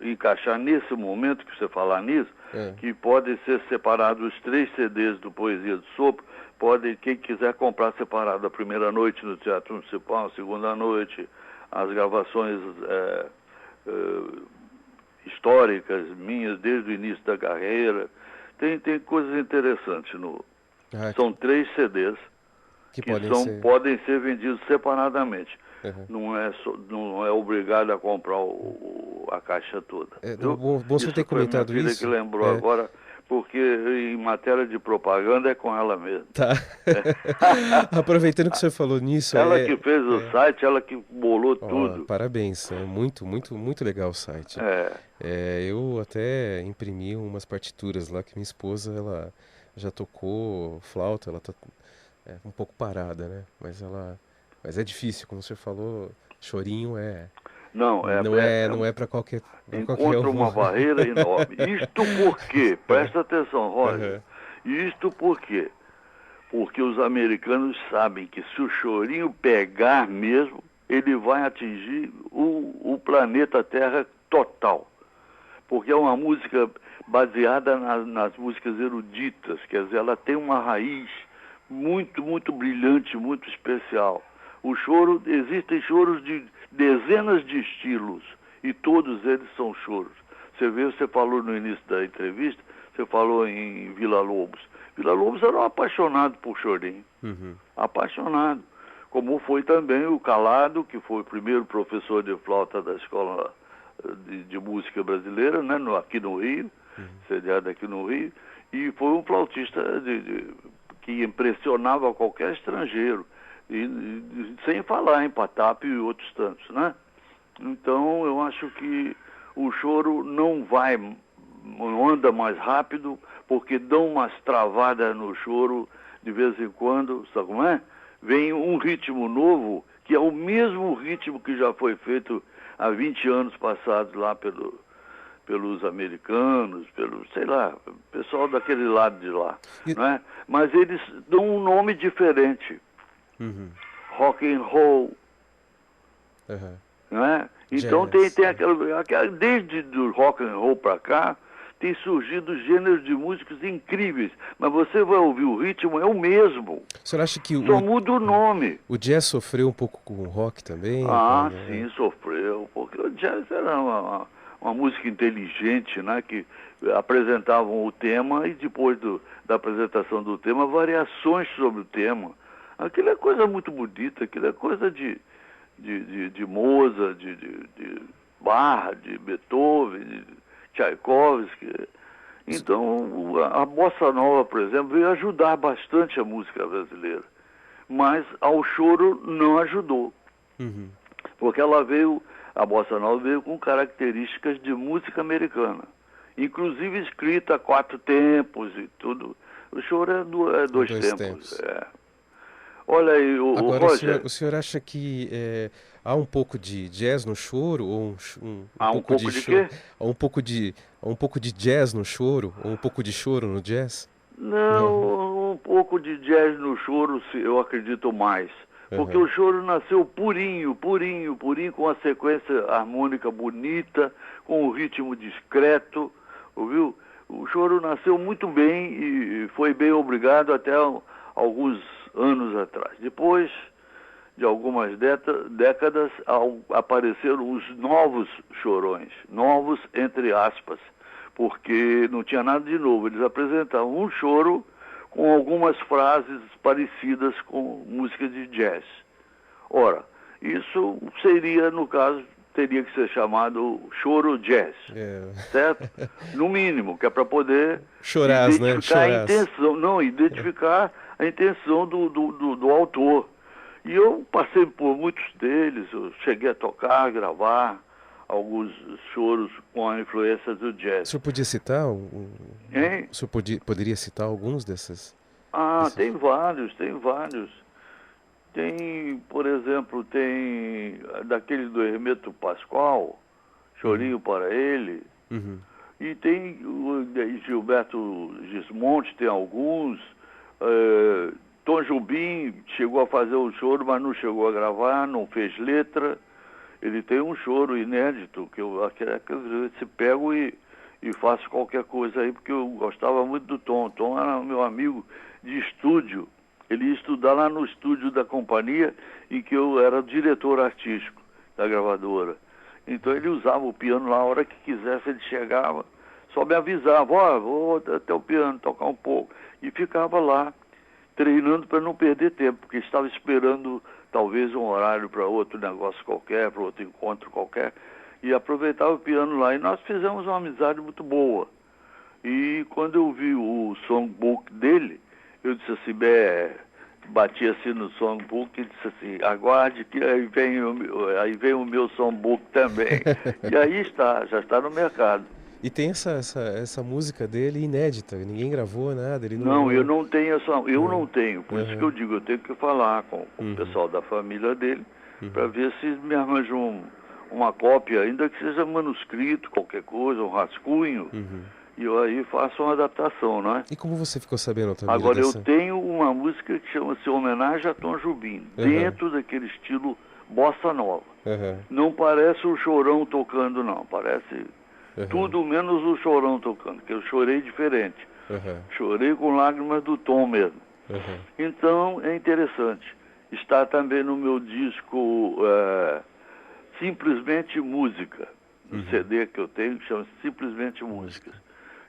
encaixar nesse momento que você falar nisso, que podem ser separados os 3 CDs do Poesia do Sopro. Quem quiser comprar separado a primeira noite no Teatro Municipal, a segunda noite, as gravações históricas minhas desde o início da carreira. Tem coisas interessantes. São 3 CDs que podem ser vendidos separadamente. Não é obrigado a comprar a caixa toda.
Bom você ter comentado isso.
Que lembrou agora, porque em matéria de propaganda é com ela mesmo.
Tá. Aproveitando que o senhor falou nisso...
Ela que fez o site, ela que bolou tudo.
Parabéns, é muito, muito, muito legal o site. Eu até imprimi umas partituras lá que minha esposa, ela já tocou flauta, ela tá um pouco parada, né? Mas é difícil, como o senhor falou, chorinho não é para qualquer
encontra uma barreira enorme. Isto por quê? Presta atenção, Roger. Isto por quê? Porque os americanos sabem que se o chorinho pegar mesmo, ele vai atingir o planeta Terra total. Porque é uma música baseada nas músicas eruditas, quer dizer, ela tem uma raiz muito, muito brilhante, muito especial. Existem choros de dezenas de estilos, e todos eles são choros. Você vê, você falou no início da entrevista, você falou em Villa-Lobos. Villa-Lobos era um apaixonado por chorinho. Apaixonado. Como foi também o Calado, que foi o primeiro professor de flauta da Escola de Música Brasileira, né, aqui no Rio, sediado aqui no Rio, e foi um flautista que impressionava qualquer estrangeiro, sem falar em Patap e outros tantos, né? Então, eu acho que o choro não anda mais rápido, porque dão umas travadas no choro de vez em quando, sabe como é? Vem um ritmo novo, que é o mesmo ritmo que já foi feito há 20 anos passados lá pelos americanos, sei lá, pessoal daquele lado de lá, né? Mas eles dão um nome diferente. Rock and roll, né? Então tem aquela, desde do rock and roll para cá, tem surgido gêneros de músicas incríveis, mas você vai ouvir o ritmo, é o mesmo.
O senhor acha que
só muda o nome.
O jazz sofreu um pouco com o rock também?
Sim, sofreu, porque o jazz era uma música inteligente, né, que apresentavam o tema e depois da apresentação do tema, variações sobre o tema. Aquilo é coisa muito bonita, aquilo é coisa de Mozart, de Bach, de Beethoven, de Tchaikovsky. Então, a bossa nova, por exemplo, veio ajudar bastante a música brasileira. Mas ao choro não ajudou. Porque a bossa nova veio com características de música americana. Inclusive escrita a 4 tempos e tudo. O choro é dois tempos. Olha aí,
Agora,
Roger.
o senhor acha que há um pouco de jazz no choro? Ou
um pouco de quê?
Há um pouco de jazz no choro? Ou um pouco de choro no jazz?
Não, um pouco de jazz no choro eu acredito mais. Porque o choro nasceu purinho, com uma sequência harmônica bonita, com um ritmo discreto, ouviu? O choro nasceu muito bem e foi bem obrigado até alguns anos atrás. Depois de algumas décadas, apareceram os novos chorões, novos entre aspas, porque não tinha nada de novo. Eles apresentavam um choro com algumas frases parecidas com música de jazz. Ora, isso seria, no caso, teria que ser chamado choro jazz, certo? No mínimo, que é para poder identificar a intenção, identificar a intenção do autor. E eu passei por muitos deles, eu cheguei a tocar, gravar alguns choros com a influência do jazz.
O senhor podia citar? O senhor poderia citar alguns desses?
Tem vários. Tem, por exemplo, daquele do Hermeto Pascoal, Chorinho para Ele. E tem o Gilberto Gismonte, tem alguns. Tom Jobim chegou a fazer o choro, mas não chegou a gravar, não fez letra. Ele tem um choro inédito, que eu se pego e faço qualquer coisa aí, porque eu gostava muito do Tom. Tom era meu amigo de estúdio. Ele ia estudar lá no estúdio da companhia, em que eu era diretor artístico da gravadora. Então ele usava o piano lá, a hora que quisesse ele chegava, só me avisava, vou até o piano tocar um pouco. E ficava lá, treinando para não perder tempo, porque estava esperando talvez um horário para outro negócio qualquer, para outro encontro qualquer, e aproveitava o piano lá. E nós fizemos uma amizade muito boa. E quando eu vi o songbook dele, eu disse assim, bati assim no songbook e disse assim, aguarde que aí vem o meu songbook também. E aí já está no mercado.
E tem essa música dele inédita, ninguém gravou nada. Ele
não, eu não tenho não tenho, por isso que eu digo, eu tenho que falar com o pessoal da família dele, para ver se me arranjam uma cópia, ainda que seja manuscrito, qualquer coisa, um rascunho. E eu aí faço uma adaptação, né?
E como você ficou sabendo também?
Agora, eu tenho uma música que chama-se Homenagem a Tom Jobim, dentro daquele estilo bossa nova. Não parece o Chorão tocando, não. Parece tudo menos o Chorão tocando, que eu chorei diferente. Chorei com lágrimas do Tom mesmo. Então, é interessante. Está também no meu disco Simplesmente Música. no CD que eu tenho, que chama Simplesmente Músicas.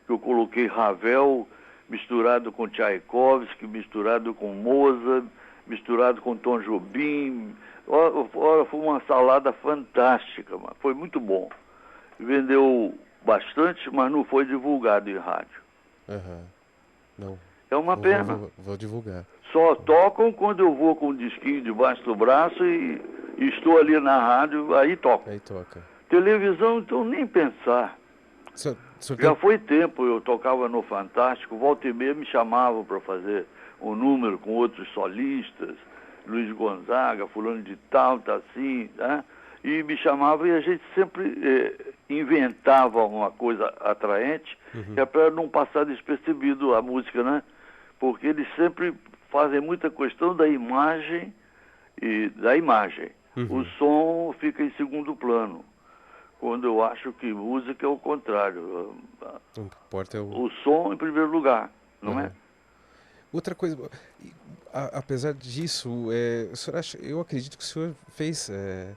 Que eu coloquei Ravel misturado com Tchaikovsky, misturado com Mozart, misturado com Tom Jobim. Olha, foi uma salada fantástica, mano. Foi muito bom. Vendeu bastante, mas não foi divulgado em rádio.
Não.
É uma pena.
Vou divulgar.
Só tocam quando eu vou com um disquinho debaixo do braço e estou ali na rádio, aí toco.
Aí toca.
Televisão, então, nem pensar. Já foi tempo, eu tocava no Fantástico, volta e meia me chamavam para fazer um número com outros solistas, Luiz Gonzaga, fulano de tal, tá assim, né? E me chamava e a gente sempre inventava uma coisa atraente, que é para não passar despercebido a música, né? Porque eles sempre fazem muita questão da imagem O som fica em segundo plano. Quando eu acho que música é o contrário.
Não importa
o som em primeiro lugar, não é?
Outra coisa, apesar disso, o senhor eu acredito que o senhor fez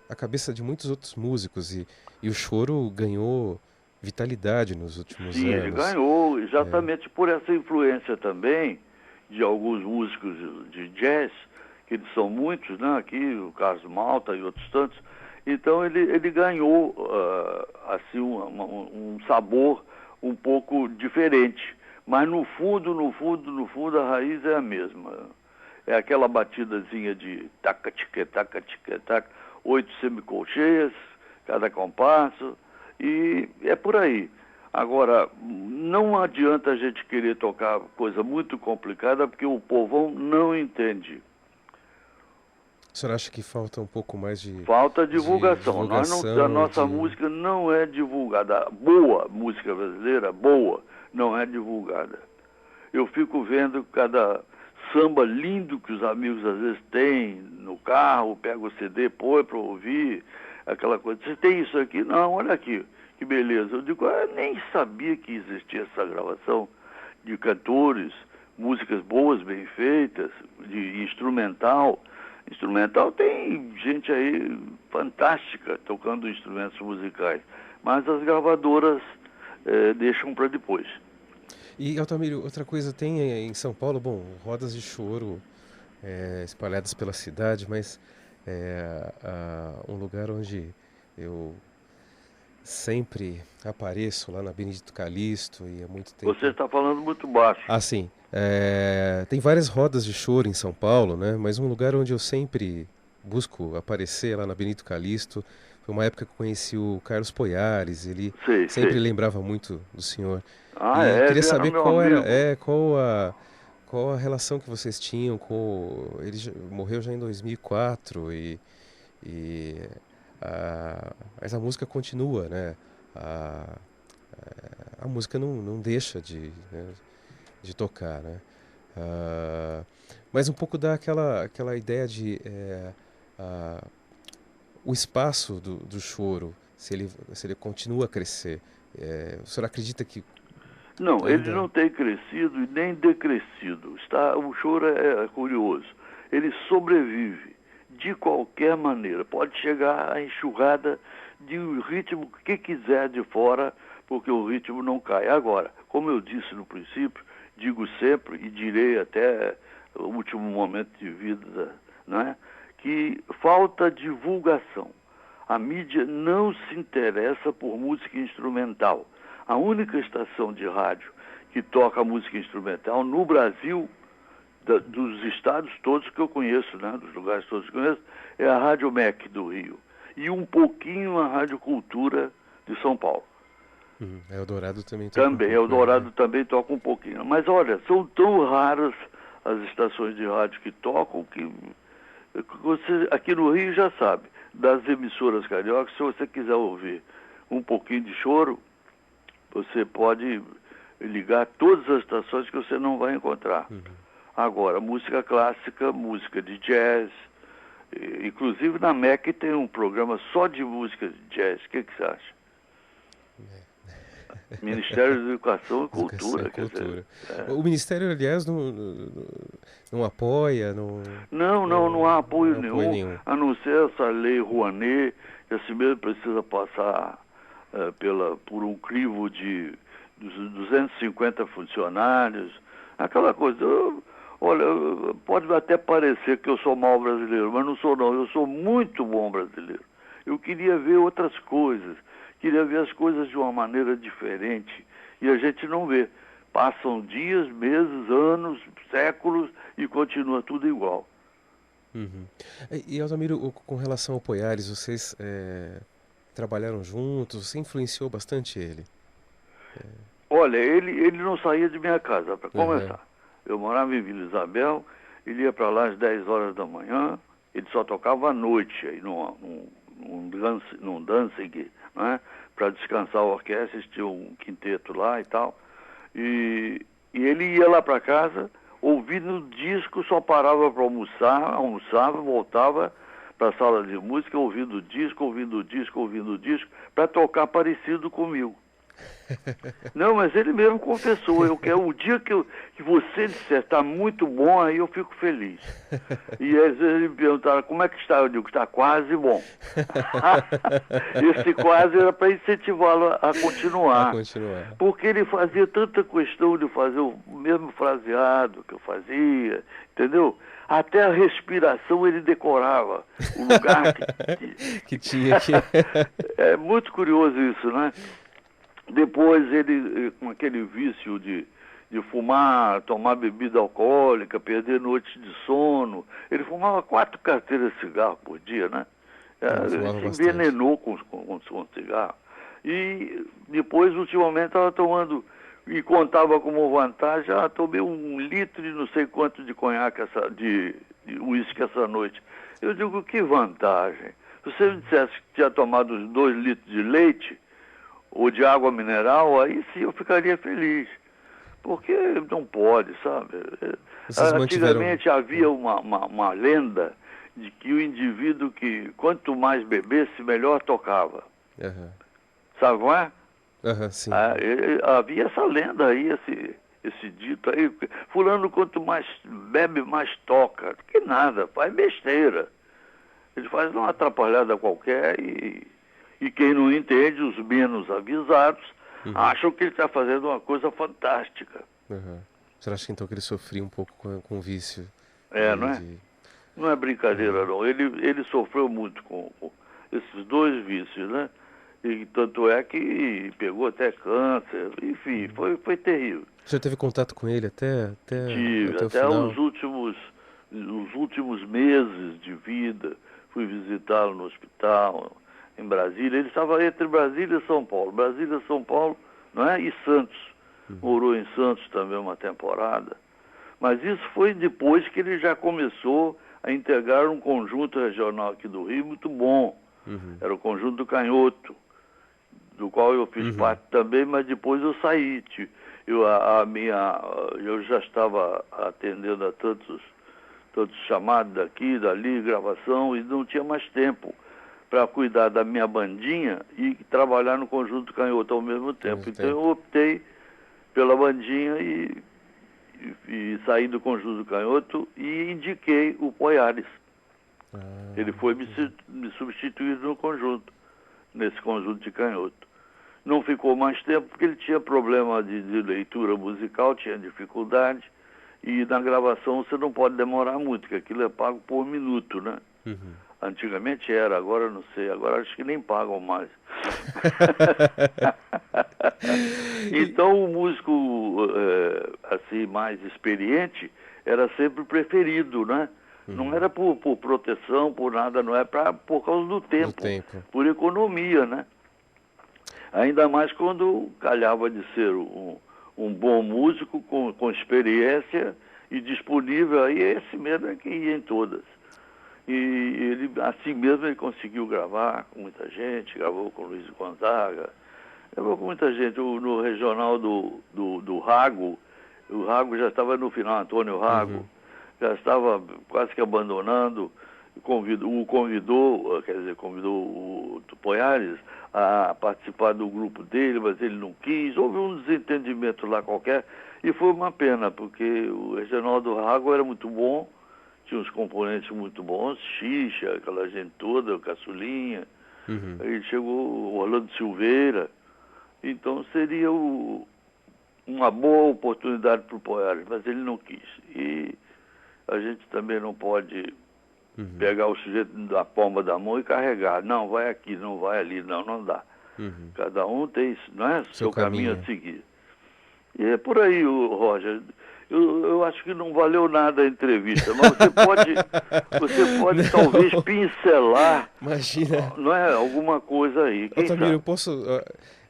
a cabeça de muitos outros músicos e o choro ganhou vitalidade nos últimos anos.
Sim, ele ganhou exatamente por essa influência também de alguns músicos de jazz, que eles são muitos, né? Aqui, o Carlos Malta e outros tantos. Então ele ganhou assim um sabor um pouco diferente. Mas no fundo, a raiz é a mesma. É aquela batidazinha de taca-tique, taca-tique, taca, 8 semicolcheias, cada compasso, e é por aí. Agora, não adianta a gente querer tocar coisa muito complicada, porque o povão não entende.
O senhor acha que falta um pouco mais de...
Falta divulgação. A nossa música não é divulgada. Boa música brasileira, boa, não é divulgada. Eu fico vendo cada samba lindo que os amigos às vezes têm no carro, pega o CD, põe para ouvir, aquela coisa. Você tem isso aqui? Não, olha aqui, que beleza. Eu digo, eu nem sabia que existia essa gravação de cantores, músicas boas, bem feitas, de instrumental. Instrumental tem gente aí fantástica tocando instrumentos musicais, mas as gravadoras deixam para depois.
E, Altamiro, outra coisa, tem em São Paulo, bom, rodas de choro espalhadas pela cidade, mas um lugar onde eu sempre apareço, lá na Benedito Calixto, e há muito tempo...
Você está falando muito baixo.
Ah, sim. Tem várias rodas de choro em São Paulo, né? Mas um lugar onde eu sempre busco aparecer, lá na Benedito Calixto, foi uma época que eu conheci o Carlos Poiares, ele sempre lembrava muito do senhor. Queria saber qual a relação que vocês tinham com... Ele morreu já em 2004 mas a música continua, né? A música não deixa de tocar, né? Mas um pouco aquela ideia de o espaço do choro, se ele continua a crescer. O senhor acredita que...
Não, ele não tem crescido e nem decrescido. O choro é curioso. Ele sobrevive de qualquer maneira. Pode chegar a enxurrada de um ritmo que quiser de fora, porque o ritmo não cai. Agora, como eu disse no princípio, digo sempre e direi até o último momento de vida, né, que falta divulgação. A mídia não se interessa por música instrumental. A única estação de rádio que toca música instrumental no Brasil, dos estados todos que eu conheço, né, dos lugares todos que eu conheço, é a Rádio MEC do Rio. E um pouquinho a Rádio Cultura de São Paulo.
Eldorado também toca
um pouco. Eldorado também toca um pouquinho. Mas olha, são tão raras as estações de rádio que tocam que você aqui no Rio já sabe, das emissoras cariocas, se você quiser ouvir um pouquinho de choro, você pode ligar todas as estações que você não vai encontrar. Agora, música clássica, música de jazz, inclusive na MEC tem um programa só de música de jazz. O que você acha? Ministério da Educação e Cultura.
O Ministério, aliás, não apoia?
Não há apoio nenhum, a não ser essa lei Rouanet, que assim mesmo precisa passar por um crivo de 250 funcionários, aquela coisa. Olha, pode até parecer que eu sou mau brasileiro, mas não sou não, eu sou muito bom brasileiro. Eu queria ver outras coisas, queria ver as coisas de uma maneira diferente, e a gente não vê. Passam dias, meses, anos, séculos, e continua tudo igual.
Uhum. E Altamiro, com relação ao Poiares, vocês trabalharam juntos, você influenciou bastante ele?
Olha, ele não saía de minha casa, para
Aham.
começar. Eu morava em Vila Isabel, ele ia para lá às 10 horas da manhã, ele só tocava à noite, aí num dancing, né? Para descansar a orquestra, eles tinham um quinteto lá e tal. E ele ia lá para casa, ouvindo disco, só parava para almoçar, almoçava, voltava para a sala de música, ouvindo disco, para tocar parecido comigo. Não, mas ele mesmo confessou, eu quero o dia que você disser está muito bom, aí eu fico feliz. E às vezes ele me perguntava, como é que está? Eu digo, está quase bom. Esse quase era para incentivá-lo a
A
continuar.
continuar.
Porque ele fazia tanta questão de fazer o mesmo fraseado que eu fazia, entendeu? Até a respiração ele decorava. O lugar
Que tinha que.
É muito curioso isso, né? Depois ele, com aquele vício de fumar, tomar bebida alcoólica, perder noites de sono, ele fumava 4 carteiras de cigarro por dia, né? Ele
Fumava
se
bastante.
envenenou com cigarro. E depois, ultimamente, estava tomando, e contava como vantagem, tomei 1 litro e não sei quanto de conhaque, de uísque essa noite. Eu digo, que vantagem? Se você me dissesse que tinha tomado uns 2 litros de leite, ou de água mineral, aí sim eu ficaria feliz. Porque não pode, sabe?
Vocês mantiveram.
Antigamente havia uma lenda de que o indivíduo que quanto mais bebesse, melhor tocava.
Aham.
Sabe qual é?
Aham, sim.
Havia essa lenda aí, esse dito aí. Fulano quanto mais bebe, mais toca. Que nada, faz besteira. Ele faz uma atrapalhada qualquer e quem não entende, os menos avisados,
Uhum.
acham que ele está fazendo uma coisa fantástica.
Aham. Você acha então que ele sofria um pouco com o vício
Não
de,
é?
de...
Não é brincadeira,
Uhum.
não. Ele sofreu muito com esses 2 vícios, né? E tanto é que pegou até câncer, enfim, foi terrível.
Você teve contato com ele
Tive,
até o
até
final?
os últimos meses de vida, fui visitá-lo no hospital, em Brasília. Ele estava entre Brasília e São Paulo. Brasília, São Paulo, não é? E Santos.
Uhum.
Morou em Santos também uma temporada. Mas isso foi depois que ele já começou a integrar um conjunto regional aqui do Rio muito bom.
Uhum.
Era o Conjunto do Canhoto, do qual eu fiz
Uhum.
parte também, mas depois eu saí. Eu já estava atendendo a tantos chamados daqui, dali, gravação, e não tinha mais tempo para cuidar da minha bandinha e trabalhar no Conjunto Canhoto ao mesmo
Ao
tempo.
mesmo
Então eu
tempo.
optei pela bandinha e saí do Conjunto Canhoto e indiquei o Poiares.
Ah,
Ele foi
entendi.
me substituir no conjunto, nesse conjunto de Canhoto. Não ficou mais tempo porque ele tinha problema de leitura musical, tinha dificuldade, e na gravação você não pode demorar muito, porque aquilo é pago por minuto, né?
Uhum.
Antigamente era, agora não sei, agora acho que nem pagam mais.
E-
Então o músico assim mais experiente era sempre preferido, né? Não
Uhum.
era por proteção, por nada, não é por causa do
Do
tempo,
tempo.
por economia, né? Ainda mais quando calhava de ser um bom músico com experiência e disponível, aí esse mesmo é que ia em todas. E ele, assim mesmo, ele conseguiu gravar com muita gente, gravou com Luiz Gonzaga, gravou com muita gente. No regional do Rago, o Rago já estava no final, Antônio Rago,
Uhum.
já estava quase que abandonando, convidou, quer dizer, convidou o Poiares a participar do grupo dele, mas ele não quis, houve um desentendimento lá qualquer, e foi uma pena, porque o Reginaldo Rago era muito bom, tinha uns componentes muito bons, Xixa, aquela gente toda, o Caçulinha,
Uhum.
Aí chegou o Orlando Silveira. Então seria uma boa oportunidade para o Poiares, mas ele não quis. E a gente também não pode pegar o sujeito da palma da mão e carregar. Não, vai aqui, não vai ali. Não, não dá. Cada um tem, não é, seu caminho a seguir. E é por aí, Roger. Eu acho que não valeu nada a entrevista, mas você pode talvez pincelar,
Imagina.
não é, alguma coisa aí. Quem
Altamiro,
sabe?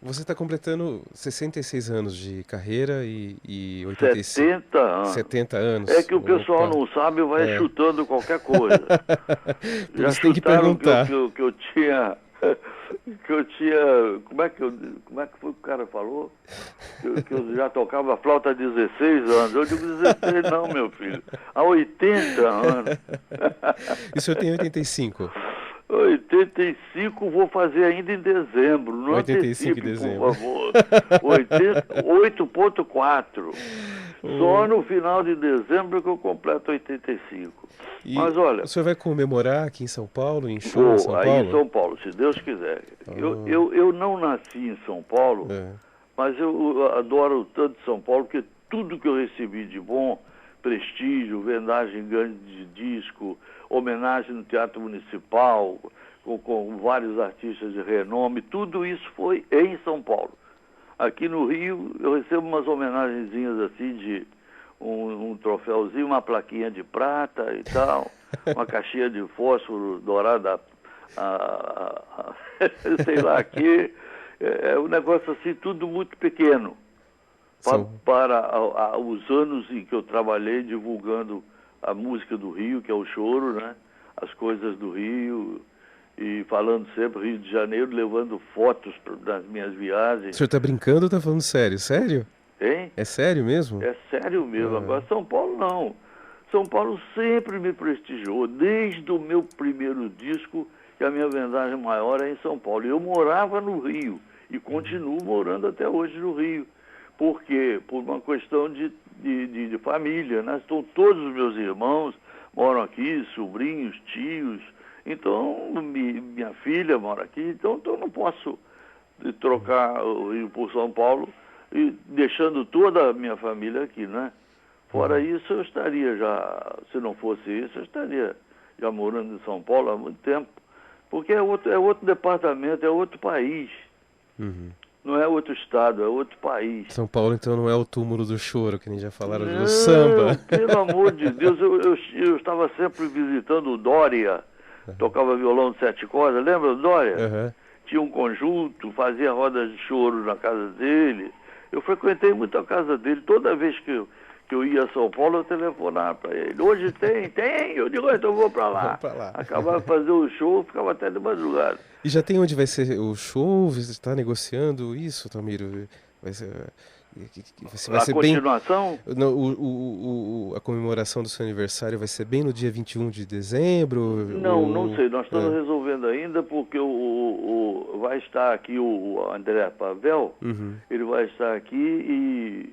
você está completando 66 anos de carreira e 85.
70 anos.
70 anos.
É que o pessoal
Opa.
não sabe e vai chutando qualquer coisa.
Por
Já
isso tem que
chutaram
perguntar.
que eu tinha. Como é que foi que o cara falou? Que eu já tocava flauta há 16 anos. Eu digo 16 não, meu filho. Há 80 anos.
E o senhor tem 85?
85 vou fazer ainda em dezembro. Não
85
antecipe,
em dezembro.
por favor. 8.4. Só no final de dezembro que eu completo 85.
E
mas olha,
o senhor vai comemorar aqui em São Paulo, em show em São Paulo?
Aí em São Paulo, se Deus quiser. Eu não nasci em São Paulo, mas eu adoro tanto São Paulo, porque tudo que eu recebi de bom, prestígio, vendagem grande de disco, homenagem no Teatro Municipal, com vários artistas de renome, tudo isso foi em São Paulo. Aqui no Rio eu recebo umas homenagenzinhas assim de um troféuzinho, uma plaquinha de prata e tal, uma caixinha de fósforo dourada, sei lá aqui, é um negócio assim, tudo muito pequeno. Para os anos em que eu trabalhei divulgando a música do Rio, que é o choro, né? As coisas do Rio, e falando sempre Rio de Janeiro, levando fotos das minhas viagens.
O senhor está brincando ou está falando sério? Sério?
Hein?
É sério mesmo?
É sério mesmo. Agora, São Paulo não. São Paulo sempre me prestigiou, desde o meu primeiro disco, que a minha vendagem maior é em São Paulo. Eu morava no Rio e continuo morando até hoje no Rio. Por quê? Por uma questão de família, né? Estão todos os meus irmãos, moram aqui, sobrinhos, tios. Então, minha filha mora aqui. Então eu não posso trocar o Rio por São Paulo e deixando toda a minha família aqui, né? Fora isso, eu estaria já, se não fosse isso, eu estaria já morando em São Paulo há muito tempo. Porque é outro departamento, é outro país. Não é outro estado, é outro país.
São Paulo, então, não é o túmulo do choro, que nem já falaram do samba.
Pelo amor de Deus, eu estava sempre visitando o Dória, tocava violão de 7 cordas, lembra do Dória? Tinha um conjunto, fazia rodas de choro na casa dele. Eu frequentei muito a casa dele, toda vez que eu ia a São Paulo, eu telefonava para ele. Hoje tem, eu digo, então eu vou para lá. Acabava de fazer o show, ficava até de madrugada.
E já tem onde vai ser o show? Você está negociando isso, Altamiro? Vai ser
a continuação?
Bem... a comemoração do seu aniversário vai ser bem no dia 21 de dezembro?
Não sei. Nós estamos resolvendo ainda, porque vai estar aqui o André Pavel, ele vai estar aqui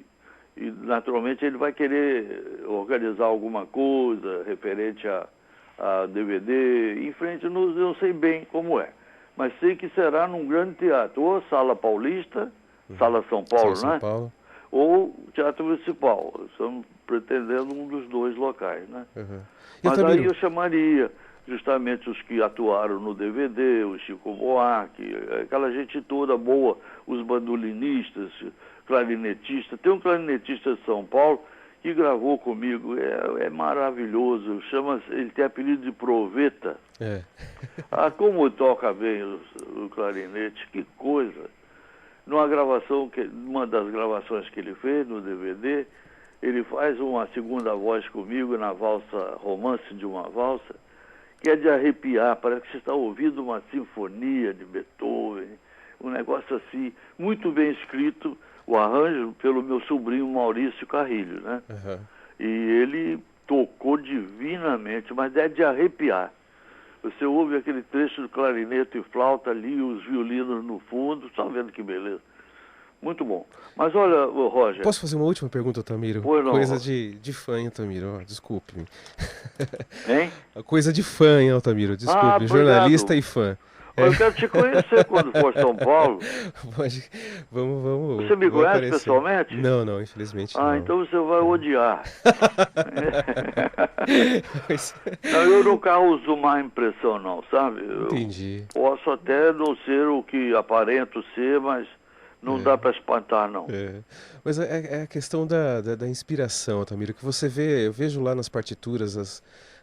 e naturalmente ele vai querer organizar alguma coisa referente a DVD. Em frente, eu não sei bem como é. Mas sei que será num grande teatro, ou Sala Paulista, Sala São Paulo,
São
né?
Paulo.
Ou Teatro Municipal. Estamos pretendendo um dos dois locais, né? Mas aí eu chamaria justamente os que atuaram no DVD, o Chico Buarque, aquela gente toda boa, os bandolinistas, clarinetistas. Tem um clarinetista de São Paulo que gravou comigo, é maravilhoso, ele tem apelido de Proveta. Como toca bem o clarinete, que coisa. Uma das gravações que ele fez no DVD, ele faz uma segunda voz comigo na valsa, Romance de uma Valsa, que é de arrepiar, parece que você está ouvindo uma sinfonia de Beethoven, um negócio assim, muito bem escrito, o arranjo pelo meu sobrinho Maurício Carrilho, né? E ele tocou divinamente, mas é de arrepiar. Você ouve aquele trecho do clarinete e flauta ali, os violinos no fundo, só vendo que beleza. Muito bom. Mas olha, Roger...
Posso fazer uma última pergunta, Altamiro?
Pois não,
coisa de fã, hein, Altamiro? Desculpe-me.
Hein?
Coisa de fã, hein, Altamiro? Desculpe. Jornalista e fã.
Eu quero te conhecer quando for São Paulo.
Pode, vamos,
Você me
vou
conhece
aparecer.
pessoalmente?
Não, não, infelizmente
Ah,
não.
então você vai odiar.
Mas-
Não, eu não causo má impressão, não, sabe? Eu
Entendi.
posso até não ser o que aparento ser, mas não dá para espantar, não.
É. Mas é a questão da inspiração, Tamiro, que você vê, eu vejo lá nas partituras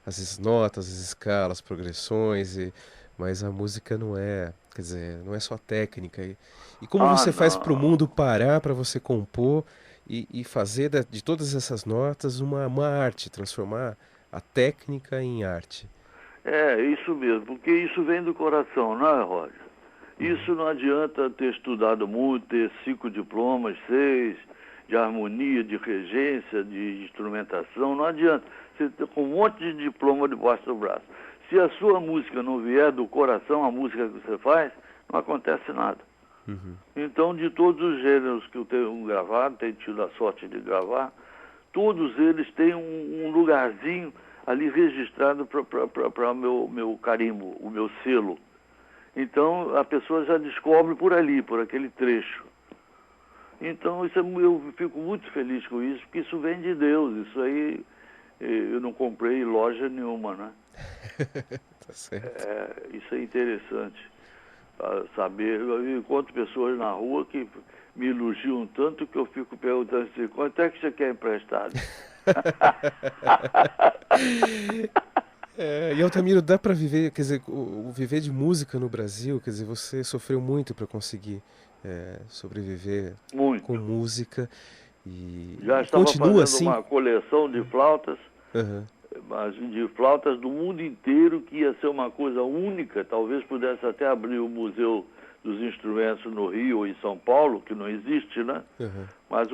as notas, as escalas, as progressões, mas a música não é, quer dizer, não é só técnica. E como
Ah,
você faz para o
não.
mundo parar para você compor e fazer de todas essas notas uma arte, transformar a técnica em arte?
É, isso mesmo, porque isso vem do coração, não é, Roger? Isso não adianta ter estudado muito, ter 5 diplomas, 6, de harmonia, de regência, de instrumentação, não adianta. Você ter com um monte de diploma debaixo do braço. Se a sua música não vier do coração, a música que você faz, não acontece nada.
Uhum.
Então, de todos os gêneros que eu tenho gravado, tenho tido a sorte de gravar, todos eles têm um lugarzinho ali registrado para o meu carimbo, o meu selo. Então, a pessoa já descobre por ali, por aquele trecho. Então, eu fico muito feliz com isso, porque isso vem de Deus. Isso aí eu não comprei em loja nenhuma, né?
Tá certo.
Isso é interessante. Saber, eu encontro pessoas na rua que me elogiam tanto que eu fico perguntando assim, quanto é que você quer emprestado?
E Altamiro, dá para viver, quer dizer, o viver de música no Brasil, quer dizer, você sofreu muito para conseguir sobreviver com
Muito.
música
Já
e
estava
continua
fazendo
assim?
uma coleção de flautas,
Aham.
mas de flautas do mundo inteiro, que ia ser uma coisa única, talvez pudesse até abrir o Museu dos Instrumentos no Rio ou em São Paulo, que não existe, né?
Aham.
Mas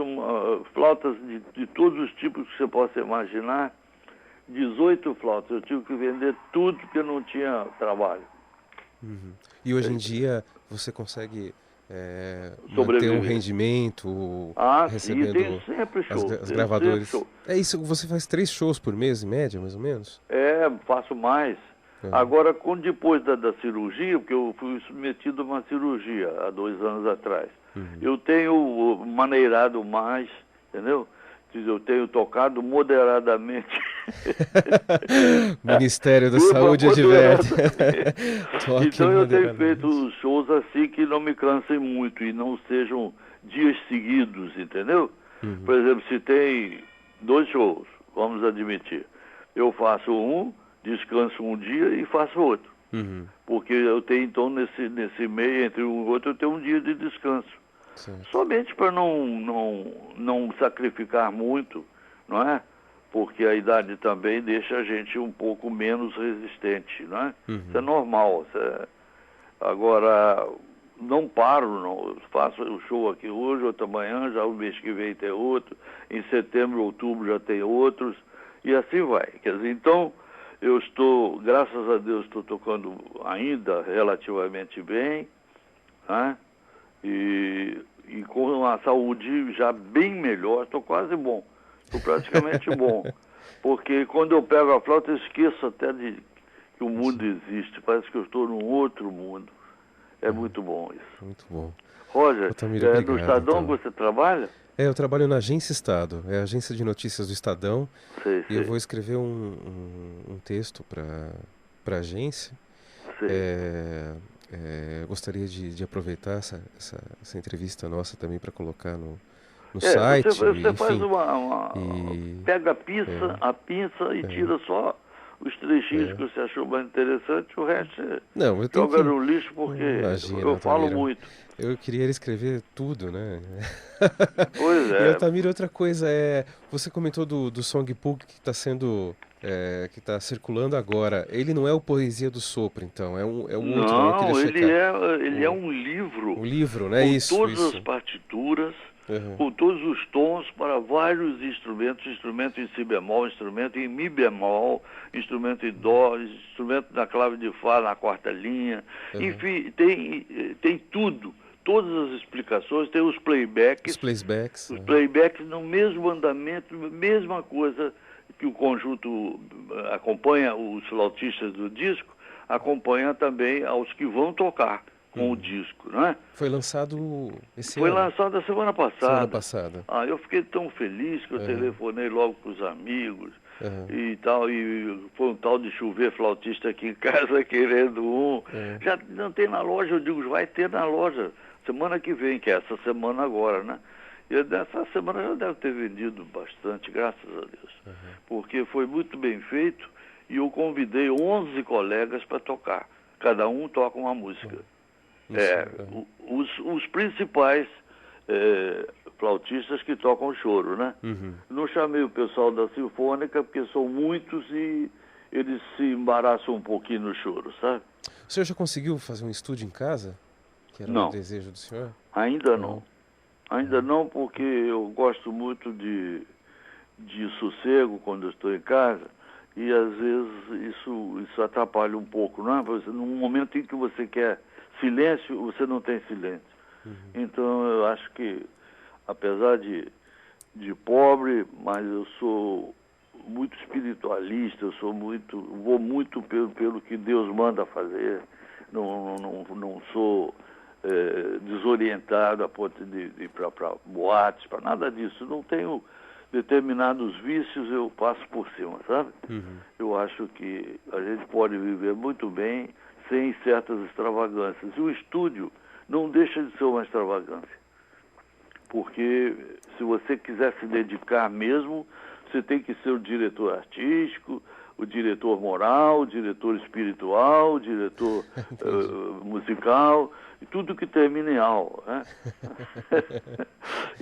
flautas de todos os tipos que você possa imaginar, 18 flautas. Eu tive que vender tudo porque não tinha trabalho.
Uhum. E hoje em dia você consegue manter um
Sobreviver.
rendimento
Ah, sim, tem
recebendo
sempre show,
as
tem sempre
gravadores?
show.
É isso, você faz 3 shows por mês, em média, mais ou menos?
Faço mais.
Aham.
Agora, depois da cirurgia, porque eu fui submetido a uma cirurgia há 2 anos atrás,
Uhum.
eu tenho maneirado mais, entendeu? Eu tenho tocado moderadamente.
Ministério da
Beba
Saúde adverte.
moderadamente.
Toque
Então eu tenho
moderadamente.
feito shows assim que não me cansem muito e não sejam dias seguidos, entendeu?
Uhum.
Por exemplo, se tem 2 shows, vamos admitir, eu faço um, descanso um dia e faço outro.
Uhum.
Porque eu tenho, então, nesse meio, entre um e outro, eu tenho um dia de descanso.
Certo.
Somente para não sacrificar muito, não é? Porque a idade também deixa a gente um pouco menos resistente, não é? Isso é
Uhum.
normal. Agora, não paro, não. Eu faço o show aqui hoje, outro amanhã, já o mês que vem tem outro, em setembro, outubro já tem outros, e assim vai. Quer dizer, então, eu estou, graças a Deus, estou tocando ainda relativamente bem, né? E com a saúde já bem melhor, estou quase bom, estou praticamente bom. Porque quando eu pego a flauta, eu esqueço até de que o mundo existe, parece que eu estou num outro mundo. É muito bom isso.
Muito bom.
Roger,
Altamiro,
no
obrigado,
Estadão
então.
você trabalha?
Eu trabalho na Agência Estado, é a agência de notícias do Estadão,
Sei,
e eu
sei,
vou escrever um texto para a agência.
sei.
Gostaria de aproveitar essa entrevista nossa também para colocar no
Você,
site,
você faz
enfim. E,
pega
é,
a pinça e tira só os trechinhos
é.
que você achou mais interessante, o resto você
Não, eu tenho
joga
que.
no lixo porque
Imagina,
eu falo
Altamiro.
muito.
Eu queria escrever tudo, né?
Pois
E
é,
Altamiro, outra coisa você comentou do songbook que está sendo, que está circulando agora. Ele não é o Poesia do Sopro, então, é o outro, não. Eu queria
não,
checar.
ele é
O,
um livro
o livro, né?
com
Isso,
todas as
isso.
partituras,
Uhum,
com todos os tons para vários instrumentos, instrumento em si bemol, instrumento em mi bemol, instrumento em dó, instrumento na clave de fá, na quarta linha,
uhum.
enfim, tem tudo, todas as explicações, tem
Os playbacks.
os
Uhum,
playbacks no mesmo andamento, mesma coisa que o conjunto acompanha os flautistas do disco, acompanha também aos que vão tocar com o disco, né?
Foi lançado esse
Foi
ano?
lançado a semana
Semana
passada.
passada.
Ah, eu fiquei tão feliz que eu telefonei logo para os amigos e tal, e foi um tal de chover flautista aqui em casa querendo um. Já não tem na loja, eu digo, vai ter na loja semana que vem, que é essa semana agora, né? E dessa semana já deve ter vendido bastante, graças a Deus. Porque foi muito bem feito e eu convidei 11 colegas para tocar. Cada um toca uma música. Os principais flautistas que tocam choro, né? Não chamei o pessoal da Sinfônica porque são muitos e eles se embaraçam um pouquinho no choro, sabe?
O senhor já conseguiu fazer um estúdio em casa? Que era
Não.
o desejo do senhor?
Ainda não. Ainda não, porque eu gosto muito de sossego quando eu estou em casa e às vezes isso atrapalha um pouco, não é? No momento em que você quer silêncio, você não tem silêncio. Então eu acho que, apesar de pobre, mas eu sou muito espiritualista, vou muito pelo que Deus manda fazer, não sou desorientado a ponto de ir para boates, para nada disso. Não tenho determinados vícios, eu passo por cima, sabe? Eu acho que a gente pode viver muito bem sem certas extravagâncias. E o estúdio não deixa de ser uma extravagância. Porque se você quiser se dedicar mesmo, você tem que ser o diretor artístico, o diretor moral, o diretor espiritual, o diretor musical, e tudo que termina em al, né?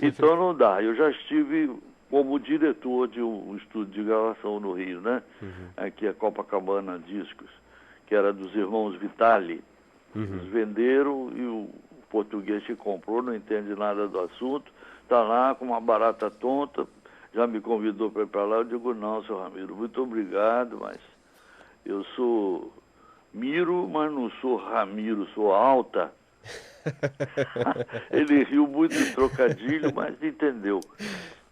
Então não dá. Eu já estive como diretor de um estúdio de gravação no Rio, né? Aqui é Copacabana Discos, que era dos irmãos Vitali. Eles venderam e o português que comprou não entende nada do assunto, está lá com uma barata tonta, já me convidou para ir para lá. Eu digo, não, seu Ramiro, muito obrigado, mas eu sou Miro, mas não sou Ramiro, sou Alta. Ele riu muito do trocadilho, mas entendeu.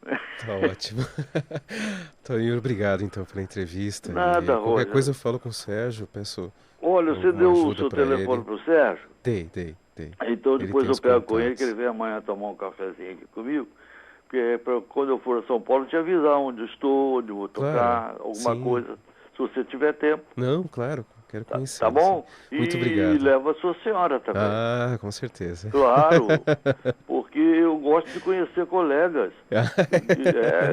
Tá ótimo. Toninho, obrigado então pela entrevista.
Nada,
e qualquer
Roger.
coisa eu falo com o Sérgio, peço.
Olha, você deu o seu telefone para o Sérgio?
Dei.
Então depois eu pego com ele, que ele
contatos.
vem amanhã tomar um cafezinho aqui comigo. Porque quando eu for a São Paulo, te avisar onde eu estou, onde eu vou tocar,
Claro,
alguma
sim.
coisa, se você tiver tempo.
Não, claro, quero conhecer.
Tá bom?
Sim. Muito
E
obrigado.
leva a sua senhora também.
Ah, com certeza.
Claro, porque eu gosto de conhecer colegas.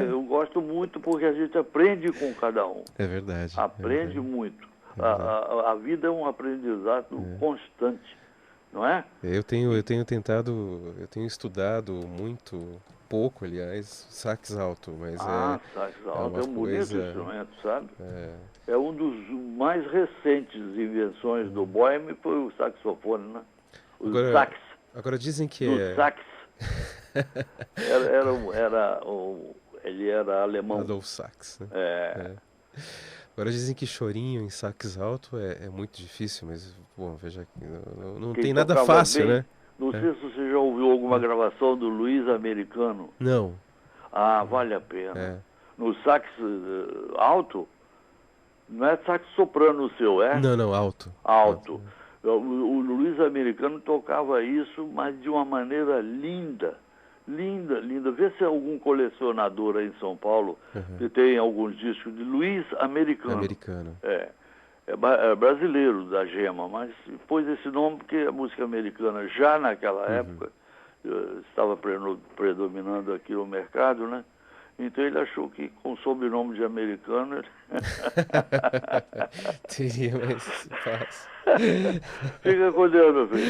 Eu gosto muito porque a gente aprende com cada um.
É verdade.
Aprende muito. A vida é um aprendizado constante, não é?
Eu tenho estudado muito pouco, aliás, sax alto, mas
sax alto é um bonito instrumento, sabe? É um dos mais recentes invenções do Bohème, foi o saxofone, né? Sax.
Agora dizem que
sax. Ele era alemão.
Adolf Sax, né? Agora dizem que chorinho em sax alto é muito difícil, mas, bom, veja que não tem nada fácil, né?
Não sei se você já ouviu alguma gravação do Luiz Americano.
Não.
Vale a pena. No sax alto, não é sax soprano o seu, é?
Não, alto.
Alto. O Luiz Americano tocava isso, mas de uma maneira linda. Linda. Vê se algum colecionador aí em São Paulo que tem alguns discos de Luiz Americano. É brasileiro, da Gema, mas pôs esse nome porque a música americana já naquela época estava predominando aqui no mercado, né? Então ele achou que com sobrenome de americano
teria mais fácil.
Fica com Deus, meu filho.